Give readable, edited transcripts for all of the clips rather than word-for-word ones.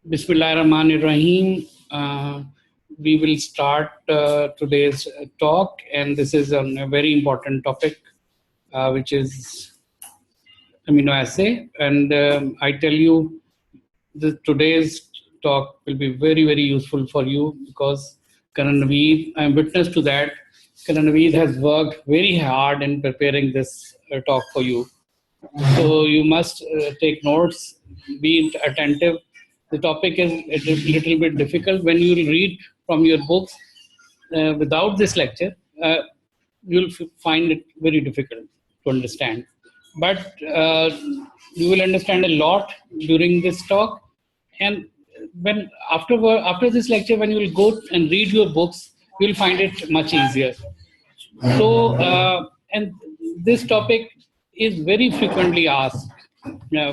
Bismillahirrahmanirrahim. We will start today's talk, and this is on a very important topic, which is amino acid. And I tell you, today's talk will be very, very useful for you because Karan Naveed, I'm witness to that. Karan Naveed has worked very hard in preparing this talk for you. So you must take notes, be attentive. The topic is a little bit difficult. When you read from your books without this lecture, you'll find it very difficult to understand. But you will understand a lot during this talk. And when after this lecture, when you will go and read your books, you'll find it much easier. So, and this topic is very frequently asked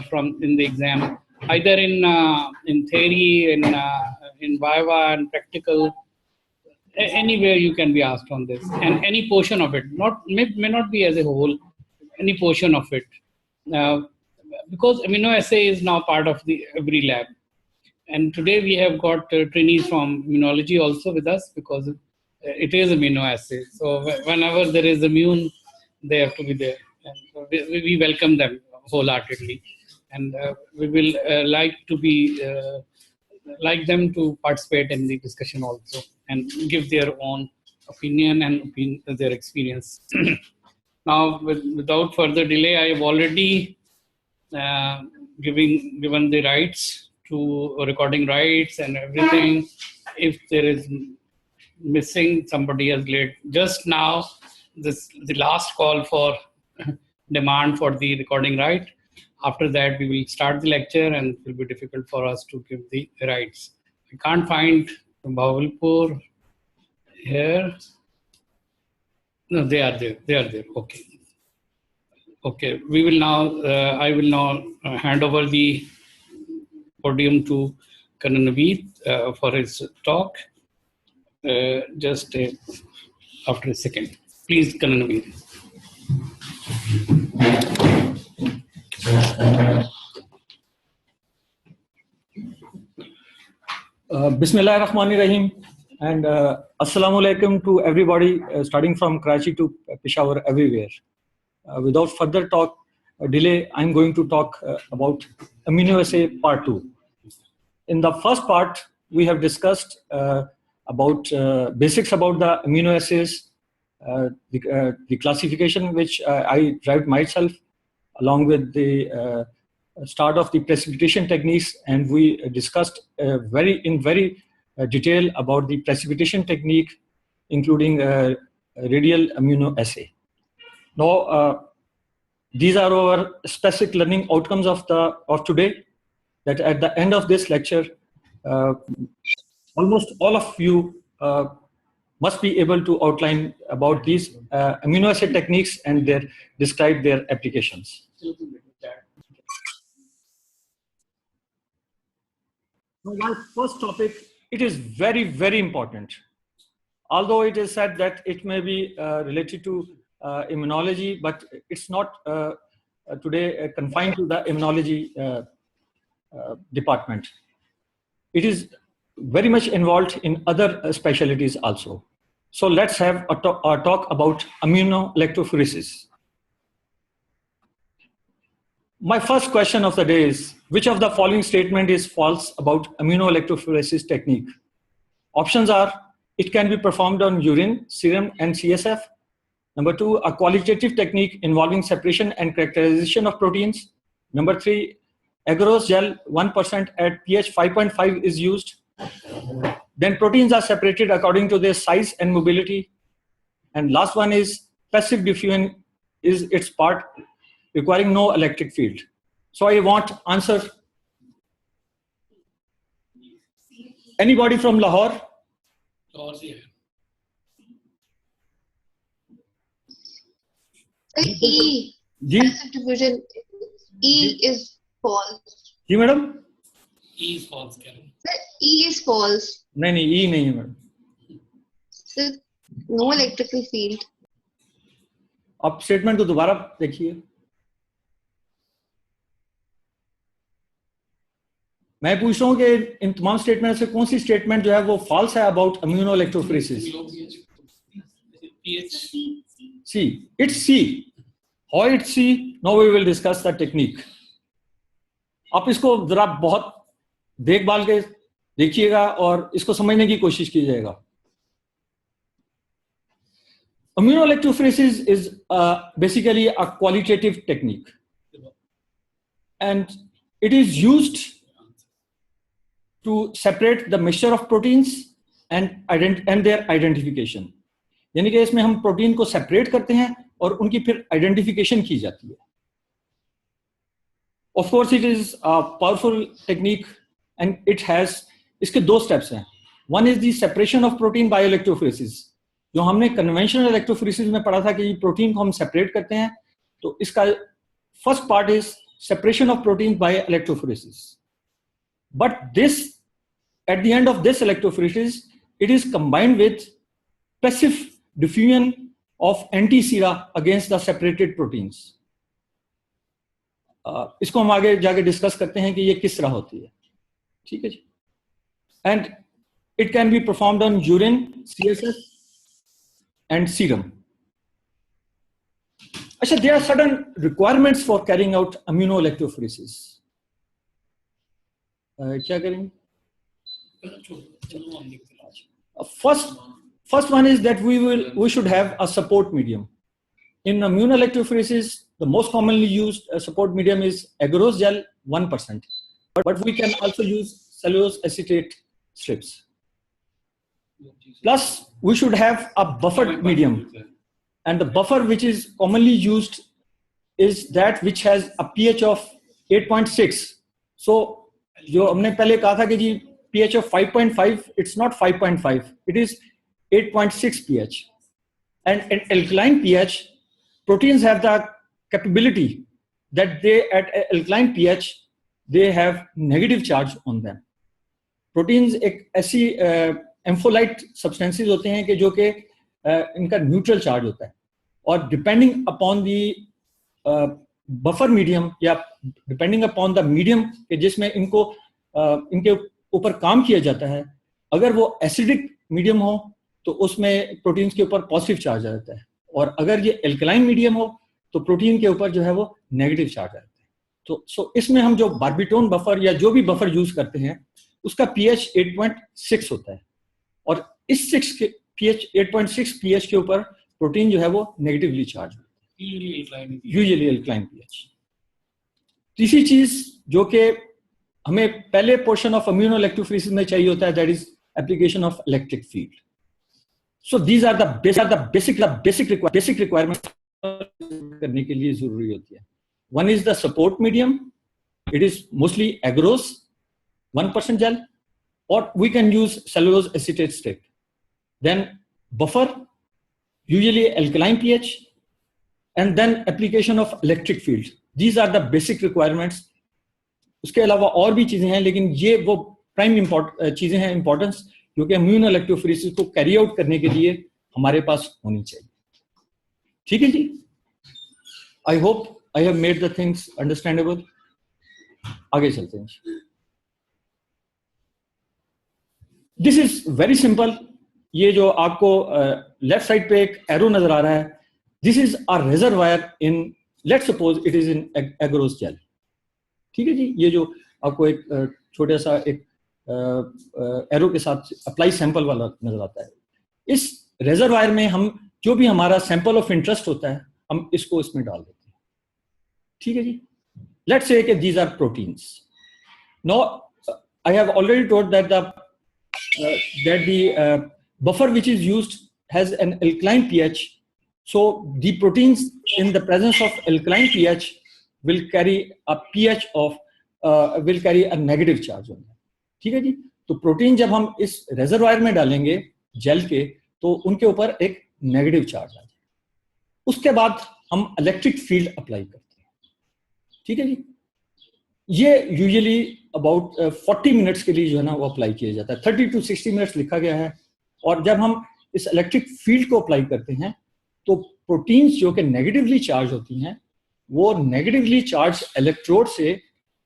from in the exam, either in theory, in Viva and practical. Anywhere you can be asked on this, and any portion of it, may not be as a whole, any portion of it, because amino assay is now part of the every lab. And today we have got trainees from immunology also with us because it is amino acid. So whenever there is immune, they have to be there. And so we welcome them wholeheartedly. And we will like them to participate in the discussion also and give their own opinion and their experience. Now, without further delay, I have already given the rights to recording rights and everything. If there is missing, somebody has laid just now the last call for demand for the recording right. After that, we will start the lecture, and it will be difficult for us to give the rights. I can't find Bawalpur here. No, they are there. They are there. Okay. Okay. We will now. I will now hand over the podium to Karan Naveed for his talk. Just after a second, please, Karan Naveed. Bismillahirrahmanirrahim, and Assalamu alaikum to everybody, starting from Karachi to Peshawar, everywhere. Without further delay, I'm going to talk about amino acid part 2. In the first part, we have discussed about basics about the amino acids, the classification which I derived myself, along with the start of the precipitation techniques, and we discussed in very detail about the precipitation technique, including radial amino assay. Now, these are our specific learning outcomes of today. That at the end of this lecture, almost all of you must be able to outline about these amino acid techniques and describe their applications. Now, my first topic, it is very important. Although it is said that it may be related to immunology, but it's not today confined to the immunology department. It is very much involved in other specialties also. So let's have a talk about immunoelectrophoresis. My first question of the day is, which of the following statement is false about immunoelectrophoresis technique? Options are, it can be performed on urine, serum, and CSF. Number 2, a qualitative technique involving separation and characterization of proteins. Number 3, agarose gel 1% at pH 5.5 is used. Then proteins are separated according to their size and mobility. And last one is passive diffusion is its part, requiring no electric field. So I want answer. Anybody from Lahore? E. Passive diffusion. E is false. जी madam? E is false. Sir, E is false. नहीं E नहीं है madam. Sir, no electrical field. आप statement को दोबारा देखिए. मैं पूछ रहा हूँ कि इन तमाम स्टेटमेंट से कौन सी स्टेटमेंट जो है वो फॉल्स है about immunoelectrophoresis? C, it's C. How it's C? Now we will discuss the technique. आप इसको जरा बहुत देखभाल के देखिएगा और इसको समझने की कोशिश कीजिएगा. Immunoelectrophoresis is basically a qualitative technique, and it is used to separate the mixture of proteins and their identification. यानी कि इसमें हम प्रोटीन को सेपरेट करते हैं और उनकी फिर आइडेंटिफिकेशन की जाती है. Of course, it is a powerful technique and it has इसके दो steps हैं. One is the separation of protein by electrophoresis. जो हमने कन्वेंशनल इलेक्ट्रोफोरेसिस में पढ़ा था कि प्रोटीन को हम सेपरेट करते हैं, तो इसका first part is separation of protein bye electrophoresis. But this at the end of this electrophoresis it is combined with passive diffusion of anti Sira against the separated proteins. इसको हम आगे जाके डिस्कस करते हैं कि ये किस तरह होती है. ठीक है जी. And it can be performed on urine, CSF and serum. Actually, there are certain requirements for carrying out immunoelectrophoresis. क्या करेंगे? First one is that we should have a support medium. In immunoelectrophoresis, the most commonly used support medium is agarose gel 1%, but we can also use cellulose acetate strips. Plus, we should have a buffered medium, and the buffer which is commonly used is that which has a pH of 8.6. So, जो हमने पहले कहा था कि जी pH of 5.5, it's not 5.5, it is 8.6 pH. And at alkaline pH, proteins have the capability that they at alkaline pH they have negative charge on them. Proteins एक ऐसी एम्फोलाइट substances होते हैं कि जो कि इनका न्यूट्रल चार्ज होता है, और depending upon the buffer medium या डिपेंडिंग अपॉन द मीडियम के जिसमें इनको इनके ऊपर काम किया जाता है, अगर वो एसिडिक मीडियम हो तो उसमें प्रोटीन्स के ऊपर पॉजिटिव चार्ज आ जाता है, और अगर ये एल्कलाइन मीडियम हो तो प्रोटीन के ऊपर जो है वो नेगेटिव चार्ज आ जाता है. तो इसमें हम जो बार्बिटोन बफर या जो भी बफर यूज करते हैं उसका pH 8.6 होता है, और इस 6 के pH 8.6 pH के ऊपर प्रोटीन जो है वो नेगेटिवली चार्ज होता है, यूजुअली एल्कलाइन pH. तीसरी चीज जो कि हमें पहले पोर्शन ऑफ इम्यूनोइलेक्ट्रोफोरेसिस में चाहिए होता है, that is application of electric field. So these are the basic requirement करने के लिए जरूरी होती है. One is the support medium, it is mostly agarose 1% gel, or we can use cellulose acetate strip. Then buffer, usually alkaline pH, and then application of electric field. These are the basic requirements. उसके अलावा और भी चीजें हैं, लेकिन ये वो prime चीजें हैं इंपॉर्टेंस जो कि इम्यूनो इलेक्ट्रोफोरेसिस को कैरी आउट करने के लिए हमारे पास होनी चाहिए. ठीक है जी. I hope I have made the things understandable. आगे चलते हैं. This is very simple. ये जो आपको लेफ्ट साइड पे एक एरो नजर आ रहा है, this is a reservoir in, let's suppose it is in agarose gel. ठीक है जी. ये जो आपको एक छोटा सा एक एरो के साथ अप्लाई सैंपल वाला नजर आता है, इस रिजर्वायर में हम जो भी हमारा सैंपल ऑफ इंटरेस्ट होता है हम इसको इसमें डाल देते हैं. ठीक है जी. लेट्स से कि these are proteins. Now I have already told that the buffer which is used has an alkaline pH, so the proteins in the presence of alkaline pH will carry a pH of will carry a negative charge on them. ठीक है जी. तो protein जब हम इस reservoir में डालेंगे jail के, तो उनके ऊपर एक नेगेटिव चार्ज आ जाए. उसके बाद हम इलेक्ट्रिक फील्ड अप्लाई करते हैं. ठीक है जी. ये यूजुअली अबाउट 40 मिनट्स के लिए जो है ना वो अप्लाई किया जाता है. 30 to 60 मिनट्स लिखा गया है. और जब हम इस इलेक्ट्रिक फील्ड को अप्लाई करते हैं तो प्रोटीन्स जो कि नेगेटिवली चार्ज होती हैं वो नेगेटिवली चार्ज इलेक्ट्रोड से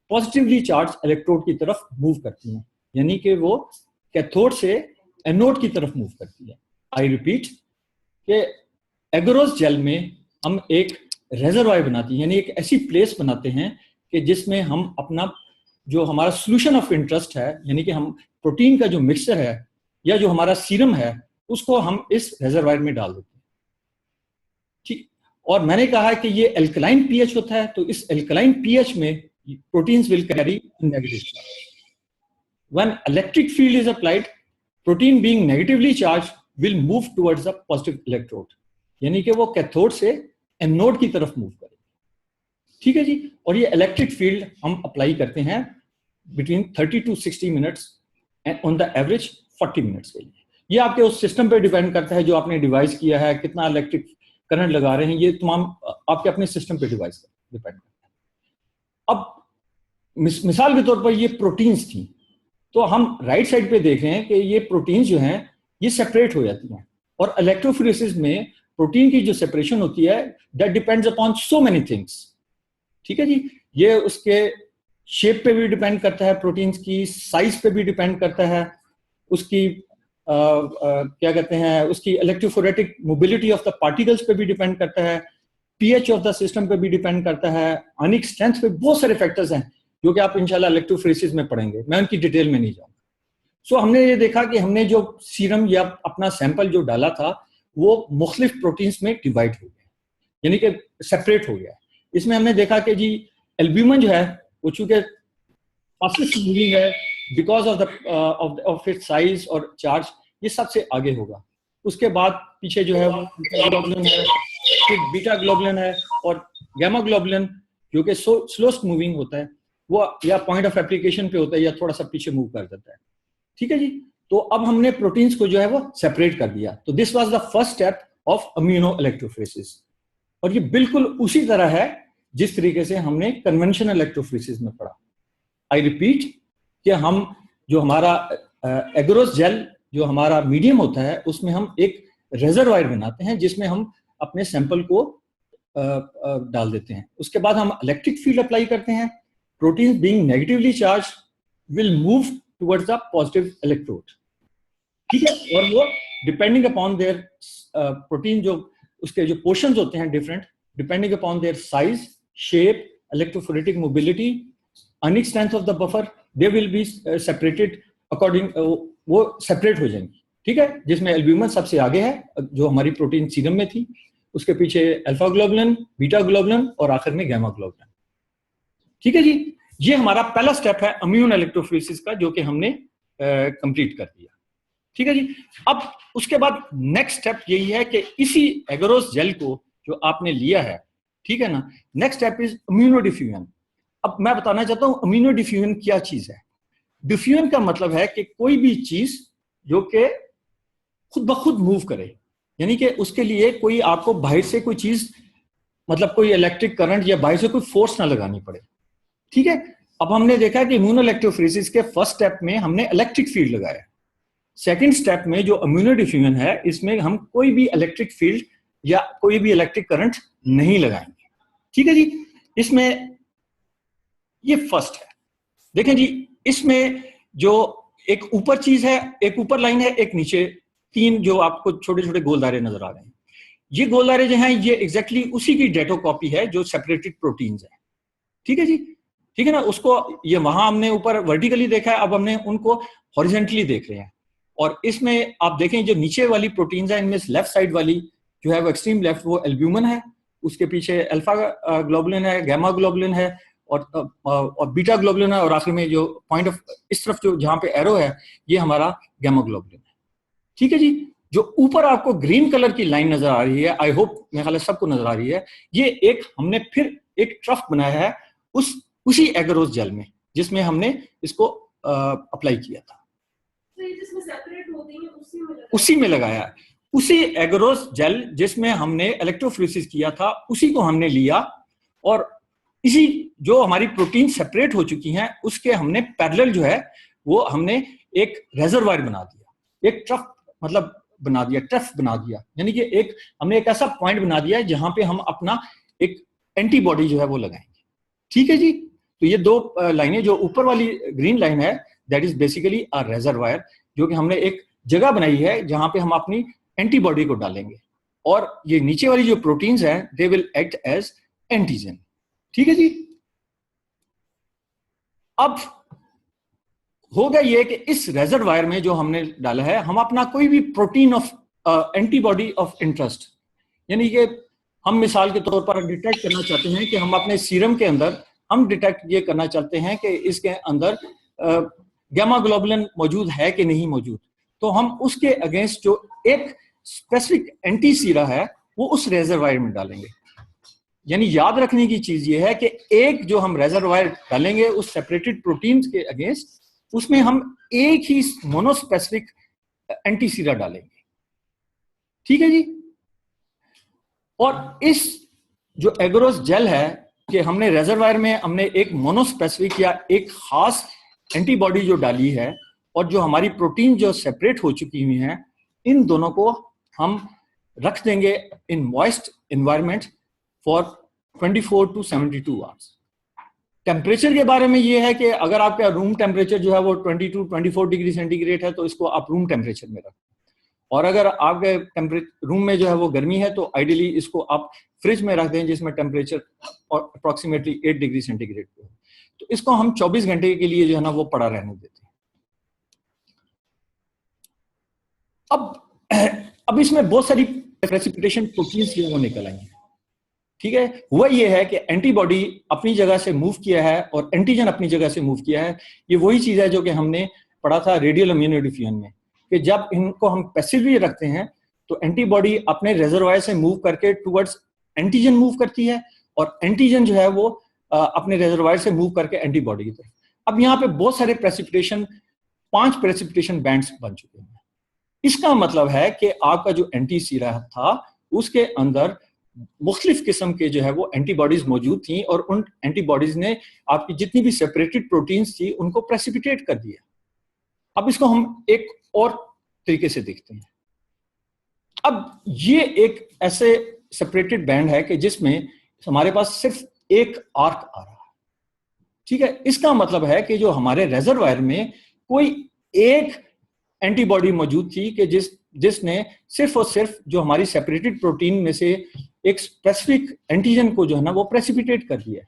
पॉजिटिवली चार्ज इलेक्ट्रोड की तरफ मूव करती हैं, यानी कि वो कैथोड से एनोड की तरफ मूव करती है। आई रिपीट कि एगरोस जेल में हम एक रेजरवायर बनाते हैं, यानी एक ऐसी प्लेस बनाते हैं कि जिसमें हम अपना जो हमारा सोल्यूशन ऑफ इंटरेस्ट है, यानी कि हम प्रोटीन का जो मिक्सचर है या जो हमारा सीरम है, उसको हम इस रेजरवायर में डाल देते हैं। ठीक, और मैंने कहा है कि ये एल्कलाइन पीएच होता है, तो इस एल्कलाइन पीएच में proteins will carry negative charge. When electric field is applied, protein being negatively charge will move towards the positive electrode, यानी कि वो कैथोड से एनोड की तरफ मूव करेगी। ठीक है जी। और ये इलेक्ट्रिक फील्ड हम अप्लाई करते हैं between 30 to 60 minutes and on the average 40 minutes के लिए। ये आपके उस सिस्टम पे डिपेंड करता है जो आपने डिवाइस किया है, कितना इलेक्ट्रिक करंट लगा रहे हैं, ये तमाम आपके अपने सिस्टम पे डिवाइस पर डिपेंड करता है। अब मिसाल के तौर पर ये प्रोटीन्स थी, तो हम राइट साइड पे देख रहे हैं कि ये प्रोटीन्स जो हैं ये सेपरेट हो जाती हैं, और इलेक्ट्रोफोरेसिस में प्रोटीन की जो सेपरेशन होती है that depends upon so many things. ठीक है जी। ये उसके शेप पे भी डिपेंड करता है, प्रोटीन्स की साइज पे भी डिपेंड करता है, उसकी क्या कहते हैं, उसकी electrophoretic mobility of the particles पे भी डिपेंड करता है, पीएच ऑफ द सिस्टम पे भी डिपेंड करता है, आयनिक स्ट्रेंथ पे, बहुत सारे फैक्टर्स हैं जो कि आप इंशाल्लाह इलेक्ट्रोफोरेसिस में पढ़ेंगे, मैं उनकी डिटेल में नहीं जाऊंगा। सो हमने ये देखा कि हमने जो सीरम या अपना सैंपल जो डाला था वो मुख्तलिफ प्रोटीन्स में डिवाइड हो गया, यानी कि सेपरेट हो गया। इसमें हमने देखा कि जी एल्ब्यूमिन जो है वो चूंकि फास्टेस्ट मूविंग है बिकॉज ऑफ इट्स साइज और चार्ज, ये सबसे आगे होगा। उसके बाद पीछे जो है वो ग्लोबुलिन है, फिर बीटा ग्लोबुलिन है, और गामा ग्लोबुलिन जो कि स्लोस्ट मूविंग होता है, वो या पॉइंट ऑफ एप्लीकेशन पे होता है या थोड़ा सा पीछे मूव कर देता है। ठीक है जी। तो अब हमने प्रोटीन्स को जो है वो सेपरेट कर दिया। तो this was the first step of immuno electrophoresis, और ये बिल्कुल उसी तरह है जिस तरीके से हमने कन्वेंशनल इलेक्ट्रोफोरेसिस में पढ़ा। आई रिपीट कि हम जो हमारा एगरोस जेल जो हमारा मीडियम होता है उसमें हम एक रेजरवायर बनाते हैं जिसमें हम अपने सैंपल को डाल देते हैं। उसके बाद हम इलेक्ट्रिक फील्ड अप्लाई करते हैं। Proteins being negatively charge will move towards the positive electrode. ठीक है। और वो डिपेंडिंग अपॉन देयर प्रोटीन जो उसके जो पोर्शंस होते हैं different, depending upon their size, shape, electrophoretic mobility, ionic strength of the buffer, they will be separated according, वो सेपरेट हो जाएंगी। ठीक है। जिसमें एल्ब्यूमिन सबसे आगे है जो हमारी प्रोटीन सीरम में थी, उसके पीछे अल्फा ग्लोबुलिन, बीटा ग्लोबुलिन, और आखिर में गामा ग्लोबुलिन। ठीक है जी। ये हमारा पहला स्टेप है इम्यून इलेक्ट्रोफोरेसिस का, जो कि हमने कंप्लीट कर दिया। ठीक है जी। अब उसके बाद नेक्स्ट स्टेप यही है कि इसी एगरोस जेल को जो आपने लिया है, ठीक है ना, next step is immuno diffusion. अब मैं बताना चाहता हूं इम्यूनो डिफ्यूजन क्या चीज है। डिफ्यूजन का मतलब है कि कोई भी चीज जो कि खुद ब खुद मूव करे, यानी कि उसके लिए कोई आपको बाहर से कोई चीज, मतलब कोई इलेक्ट्रिक करंट या बाहर से कोई फोर्स ना लगानी पड़े। ठीक है। अब हमने देखा कि इम्यूनो इलेक्ट्रोफोरेसिस के फर्स्ट स्टेप में हमने इलेक्ट्रिक फील्ड लगाया। सेकेंड स्टेप में जो इम्यूनो डिफ्यूजन है, इसमें हम कोई भी इलेक्ट्रिक फील्ड या कोई भी इलेक्ट्रिक करंट नहीं लगाएंगे। ठीक है जी। इसमें ये फर्स्ट है। देखें जी, इसमें जो एक ऊपर चीज है, एक ऊपर लाइन है, एक नीचे, तीन जो आपको छोटे छोटे गोलदारे नजर आ रहे हैं। ये गोलदारे जो हैं ये एग्जैक्टली उसी की डेटो कॉपी है जो सेपरेटेड प्रोटीन्स है। ठीक है जी। ठीक है ना। उसको ये वहां हमने ऊपर वर्टिकली देखा है, अब हमने उनको हॉरिजेंटली देख रहे हैं। और इसमें आप देखें जो नीचे वाली प्रोटीन्स है, इनमें लेफ्ट साइड वाली जो है वो एक्सट्रीम लेफ्ट, वो एल्ब्यूमिन है, उसके पीछे अल्फा ग्लोबुलिन है, गामा ग्लोबुलिन है, और बीटा ग्लोबुलिन है, और आखिर में जो पॉइंट ऑफ इस तरफ जो जहां पे एरो है ये हमारा गामा ग्लोबुलिन है। ठीक है जी। जो ऊपर आपको ग्रीन कलर की लाइन नजर आ रही है, आई होप मेरे ख्याल सबको नजर आ रही है, ये एक हमने फिर एक ट्रफ बनाया है उसी एगरोस जेल में जिसमें हमने इसको अप्लाई किया था। उसी में लगाया है, उसी एगरोस जेल जिसमें हमने इलेक्ट्रोफोरेसिस किया था उसी को हमने लिया, और इसी जो हमारी प्रोटीन सेपरेट हो चुकी हैं उसके हमने पैरेलल जो है वो हमने एक रेजरवायर बना दिया, एक ट्रफ मतलब बना दिया, ट्रफ बना दिया, यानी कि एक हमने एक ऐसा पॉइंट बना दिया है जहां पे हम अपना एक एंटीबॉडी जो है वो लगाएंगे। ठीक है जी। तो ये दो लाइनें, जो ऊपर वाली ग्रीन लाइन है that is basically a reservoir, जो कि हमने एक जगह बनाई है जहां पे हम अपनी एंटीबॉडी को डालेंगे, और ये नीचे वाली जो प्रोटीन्स हैं they will act as antigen. ठीक है जी। अब होगा ये कि इस रेजर्वायर में जो हमने डाला है, हम अपना कोई भी protein of antibody of interest, यानी कि हम मिसाल के तौर पर डिटेक्ट करना चाहते हैं कि हम अपने सीरम के अंदर हम डिटेक्ट ये करना चाहते हैं कि इसके अंदर गामा ग्लोबुलिन मौजूद है कि नहीं मौजूद, तो हम उसके अगेंस्ट जो एक स्पेसिफिक एंटी सीरा है वो उस रेजर्वायर में डालेंगे। यानी याद रखने की चीज ये है कि एक जो हम रेजर्वायर डालेंगे उस सेपरेटेड प्रोटीन्स के अगेंस्ट, उसमें हम एक ही मोनोस्पेसिफिक एंटी सीरा डालेंगे। ठीक है जी। और इस जो एग्रोस जेल है कि हमने रेजर्वायर में हमने एक मोनोस्पेसिफिक या एक खास एंटीबॉडी जो डाली है, और जो हमारी प्रोटीन जो सेपरेट हो चुकी हुई हैं, इन दोनों को हम रख देंगे in moist environment for 24 to 72 hours. Temperature के बारे में ये है कि अगर आपका रूम टेम्परेचर जो है वो 22-24 डिग्री सेंटीग्रेड है तो इसको आप रूम टेम्परेचर में रखें, और अगर आपके रूम में जो है वो गर्मी है तो आइडियली इसको आप फ्रिज में रख दें जिसमें टेम्परेचर अप्रोक्सीमेटली 8 डिग्री सेंटीग्रेड पे हो। तो इसको हम 24 घंटे के लिए जो है ना वो पड़ा रहने देते हैं। अब इसमें बहुत सारी प्रेसिपिटेशन प्रोटीन्स जो है वो निकल आई हैं। ठीक है। हुआ ये है कि एंटीबॉडी अपनी जगह से मूव किया है और एंटीजन अपनी जगह से मूव किया है। ये वही चीज है जो कि हमने पढ़ा था रेडियल इम्यूनोडिफियूजन में, कि जब इनको हम पैसिवली रखते हैं तो एंटीबॉडी अपने रिजर्वायर से मूव करके टुवर्ड्स एंटीजन मूव करती है, और एंटीजन जो है वो अपने रिजर्वायर से मूव करके एंटीबॉडी की तरफ। अब यहाँ पे बहुत सारे प्रेसिपिटेशन, 5 प्रेसिपिटेशन बैंड्स बन चुके हैं। इसका मतलब है कि आपका जो एंटी सीरा था उसके अंदर मुख्तलिफ किस्म के जो है वो एंटीबॉडीज मौजूद थी, और उन एंटीबॉडीज ने आपकी जितनी भी सेपरेटेड प्रोटीन्स थी उनको प्रेसिपिटेट कर दिया। अब इसको हम एक और तरीके से देखते हैं। अब ये एक ऐसे सेपरेटेड बैंड है कि जिसमें हमारे पास सिर्फ एक आर्क आ रहा है। ठीक है। इसका मतलब है कि जो हमारे रेजर्वायर में कोई एक एंटीबॉडी मौजूद थी कि जिसने सिर्फ और सिर्फ जो हमारी सेपरेटेड प्रोटीन में से एक स्पेसिफिक एंटीजन को जो है ना वो प्रेसिपिटेट कर दिया।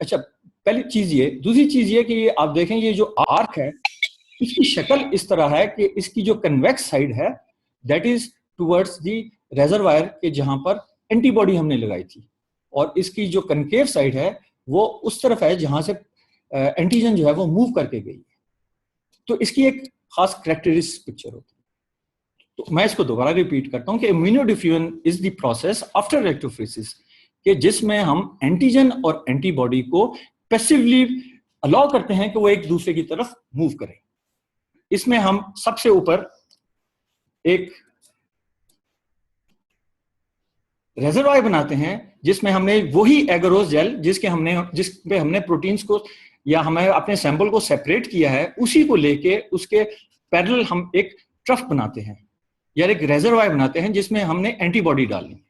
अच्छा, पहली चीज ये। दूसरी चीज ये कि आप देखें ये जो आर्क है इसकी शक्ल इस तरह है कि इसकी जो कन्वेक्स साइड है that is towards the reservoir के जहां पर एंटीबॉडी हमने लगाई थी, और इसकी जो कनकेव साइड है वो उस तरफ है जहां से एंटीजन जो है वो मूव करके गई है। तो इसकी एक खास कैरेक्टरिस्टिक पिक्चर होती है। तो मैं इसको दोबारा रिपीट करता हूं कि immunodiffusion is the process after electrophoresis कि जिसमें हम एंटीजन और एंटीबॉडी को पैसिवली अलाउ करते हैं कि वो एक दूसरे की तरफ मूव करें। इसमें हम सबसे ऊपर एक रेजर्वायर बनाते हैं जिसमें हमने वही एगरोस जेल जिसपे हमने प्रोटीन्स को या हमें अपने सैंपल को सेपरेट किया है उसी को लेके उसके पैरेलल हम एक ट्रफ बनाते हैं या एक रेजर्वायर बनाते हैं जिसमें हमने एंटीबॉडी डालनी है।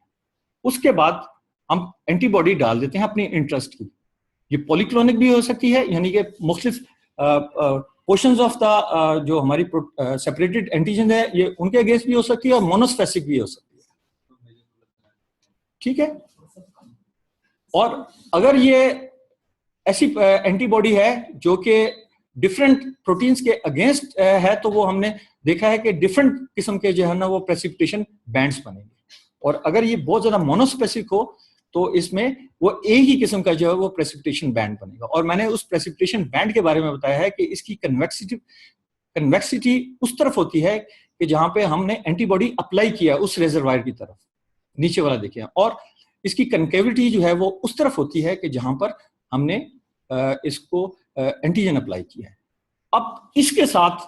उसके बाद हम एंटीबॉडी डाल देते हैं अपनी इंटरेस्ट की। ये पॉलीक्लोनिक भी हो सकती है, यानी कि मुख्तलिफ पोर्शंस ऑफ द जो हमारी सेपरेटेड एंटीजन है ये उनके अगेंस्ट भी हो सकती है और मोनोस्पेसिफिक भी हो सकती है। ठीक है। और अगर ये ऐसी एंटीबॉडी है जो कि डिफरेंट प्रोटीन्स के अगेंस्ट है तो वो हमने देखा है कि डिफरेंट किस्म के जो है ना वो प्रेसिपिटेशन बैंड्स बनेंगे। और अगर ये बहुत ज्यादा मोनोस्पेसिफिक हो तो इसमें वो एक ही किस्म का जो है वो प्रेसिपिटेशन बैंड बनेगा। और मैंने उस प्रेसिपिटेशन बैंड के बारे में बताया है कि इसकी कन्वेक्सिटी उस तरफ होती है कि जहां पे हमने एंटीबॉडी अप्लाई किया उस रिजर्वायर की तरफ, नीचे वाला देखिए, और इसकी कनकेविटी जो है वो उस तरफ होती है कि जहां पर हमने इसको एंटीजन अप्लाई किया है। अब इसके साथ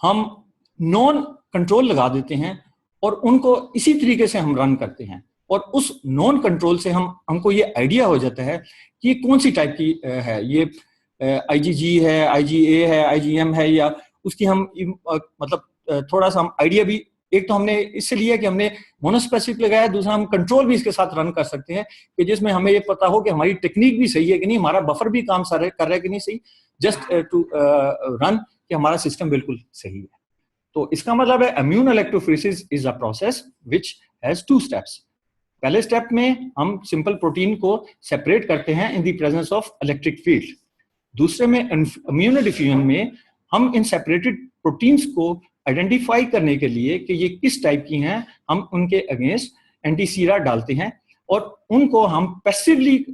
हम नॉन कंट्रोल लगा देते हैं और उनको इसी तरीके से हम रन करते हैं, और उस नॉन कंट्रोल से हमको ये आइडिया हो जाता है कि ये कौन सी टाइप की है, ये IgG है, IgA है, IgM है, या उसकी हम मतलब थोड़ा सा हम आइडिया भी एक तो हमने इससे लिया कि हमने मोनोस्पेसिफिक लगाया, दूसरा हम कंट्रोल भी इसके साथ रन कर सकते हैं कि जिसमें हमें ये पता हो कि हमारी टेक्निक भी सही है कि नहीं, हमारा बफर भी काम कर रहा है कि नहीं सही, जस्ट टू रन कि हमारा सिस्टम बिल्कुल सही है। तो इसका मतलब है immune electrophoresis is a process which has 2 steps. पहले स्टेप में हम सिंपल प्रोटीन को सेपरेट करते हैं इन the presence of electric field. दूसरे में इम्यूनो डिफ्यूजन में हम इन सेपरेटेड प्रोटीन्स को आइडेंटिफाई करने के लिए कि ये किस टाइप की हैं, हम उनके अगेंस्ट एंटीसीरा डालते हैं और उनको हम पैसिवली,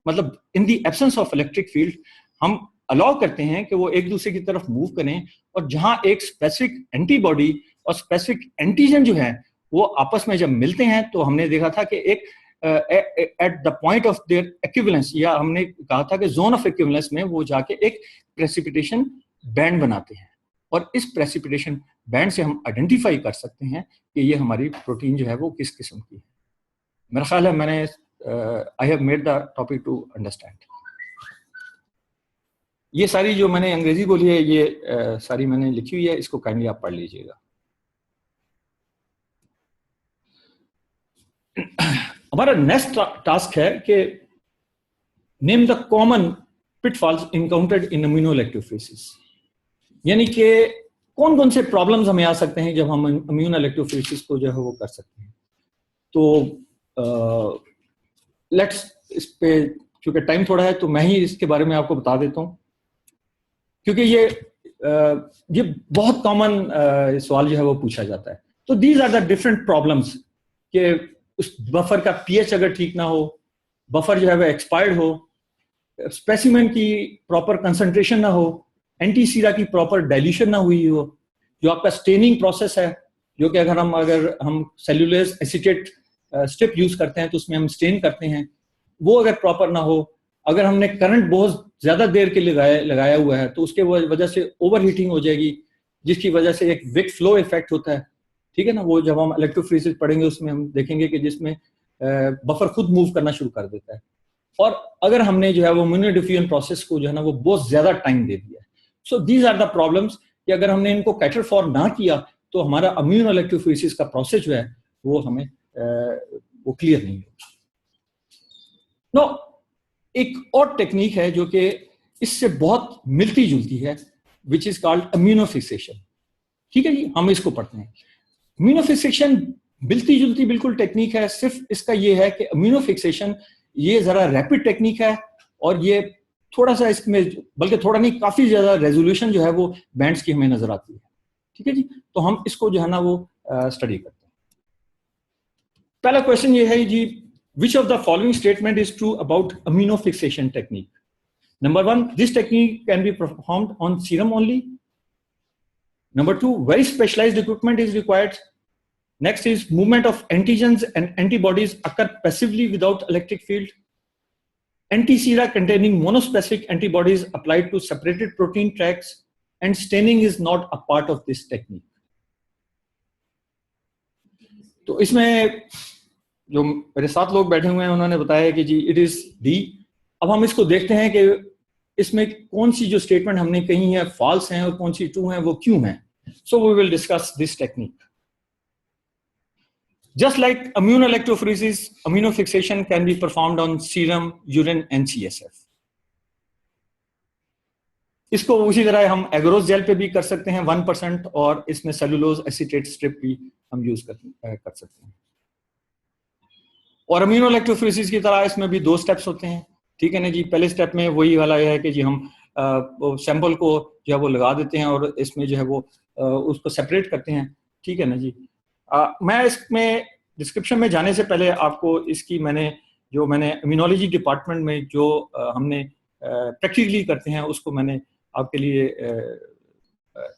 मतलब in the absence of electric field, हम अलाउ करते हैं कि वो एक दूसरे की तरफ मूव करें, और जहां एक स्पेसिफिक एंटीबॉडी और स्पेसिफिक एंटीजन जो है वो आपस में जब मिलते हैं तो हमने देखा था कि एक at the point of their equivalence, या हमने कहा था कि जोन ऑफ इक्विवेलेंस में वो जाके एक प्रेसिपिटेशन बैंड बनाते हैं, और इस प्रेसिपिटेशन बैंड से हम आइडेंटिफाई कर सकते हैं कि ये हमारी प्रोटीन जो है वो किस किस्म की है। मेरा ख्याल है मैंने I have made the topic to understand. ये सारी जो मैंने अंग्रेजी बोली है ये सारी मैंने लिखी हुई है, इसको काइंडली आप पढ़ लीजिएगा। हमारा नेक्स्ट टास्क है कि name the common pitfalls encountered in immunoelectrophoresis, यानी कि कौन कौन से प्रॉब्लम्स हमें आ सकते हैं जब हम इम्यून इलेक्ट्रोफोरेसिस को जो है वो कर सकते हैं। तो लेट्स इस पे, क्योंकि टाइम थोड़ा है तो मैं ही इसके बारे में आपको बता देता हूं, क्योंकि ये बहुत कॉमन सवाल जो है वो पूछा जाता है। तो these are the different problems कि उस बफर का पीएच अगर ठीक ना हो, बफर जो है वो एक्सपायर्ड हो, स्पेसिमेन की प्रॉपर कंसंट्रेशन ना हो, एंटीसीरा की प्रॉपर डाइल्यूशन ना हुई हो, जो आपका स्टेनिंग प्रोसेस है, जो कि अगर हम सेल्यूलोज एसीटेट स्ट्रिप यूज करते हैं तो उसमें हम स्टेन करते हैं, वो अगर प्रॉपर ना हो, अगर हमने करंट बहुत ज्यादा देर के लिए लगाया हुआ है तो उसके वजह से ओवर हीटिंग हो जाएगी, जिसकी वजह से एक विक फ्लो इफेक्ट होता है, ठीक है ना। वो जब हम इलेक्ट्रोफोरेसिस पढ़ेंगे उसमें हम देखेंगे कि जिसमें बफर खुद मूव करना शुरू कर देता है, और अगर हमने जो है वो इम्यूनो डिफ्यूजन प्रोसेस को जो है ना वो बहुत ज्यादा टाइम दे दिया। So these are the problems कि अगर हमने इनको कैटर फॉर ना किया तो हमारा इम्यूनो इलेक्ट्रोफोरेसिस का प्रोसेस जो है वो हमें वो क्लियर नहीं होगा। नो, एक और टेक्निक है जो कि इससे बहुत मिलती जुलती है, विच इज कॉल्ड इम्यूनोफिक्सेशन। ठीक है जी, हम इसको पढ़ते हैं। इम्यूनोफिक्सेशन मिलती जुलती बिल्कुल टेक्निक है, सिर्फ इसका ये है कि इम्यूनोफिक्सेशन ये जरा रैपिड टेक्निक है, और ये थोड़ा सा इसमें, बल्कि थोड़ा नहीं काफी ज्यादा रेजोल्यूशन जो है वो बैंड्स की हमें नजर आती है। ठीक है जी, तो हम इसको जो है ना वो स्टडी करते हैं। पहला क्वेश्चन ये है जी, which of the following statement is true about immunofixation technique? Number 1, this technique can be performed on serum only. Number 2, very specialized equipment is required. Next is movement of antigens and antibodies occur passively without electric field. Antisera containing monospecific antibodies applied to separated protein tracks, and staining is not a part of this technique. तो इसमें जो मेरे साथ लोग बैठे हुए हैं उन्होंने बताया कि जी इट इज डी। अब हम इसको देखते हैं कि इसमें कौन सी जो स्टेटमेंट हमने कही है फॉल्स हैं और कौन सी ट्रू हैं, वो क्यों हैं। So we will discuss this technique. Just like immune electrophoresis, immunofixation can be performed on serum, urine and CSF। इसको उसी तरह हम एग्रोस जेल पे भी कर सकते हैं 1%, और इसमें सेलुलोज एसीटेट स्ट्रिप भी हम यूज कर सकते हैं। और इम्यूनो इलेक्ट्रोफोरेसिस की तरह इसमें भी 2 स्टेप्स होते हैं, ठीक है ना जी। पहले स्टेप में वही वाला है कि जी हम सैंपल को जो है वो लगा देते हैं और इसमें जो है वो उसको सेपरेट करते हैं, ठीक है ना जी। मैं इसमें डिस्क्रिप्शन में जाने से पहले आपको इसकी मैंने इम्यूनोलॉजी डिपार्टमेंट में जो हमने प्रैक्टिकली करते हैं उसको मैंने आपके लिए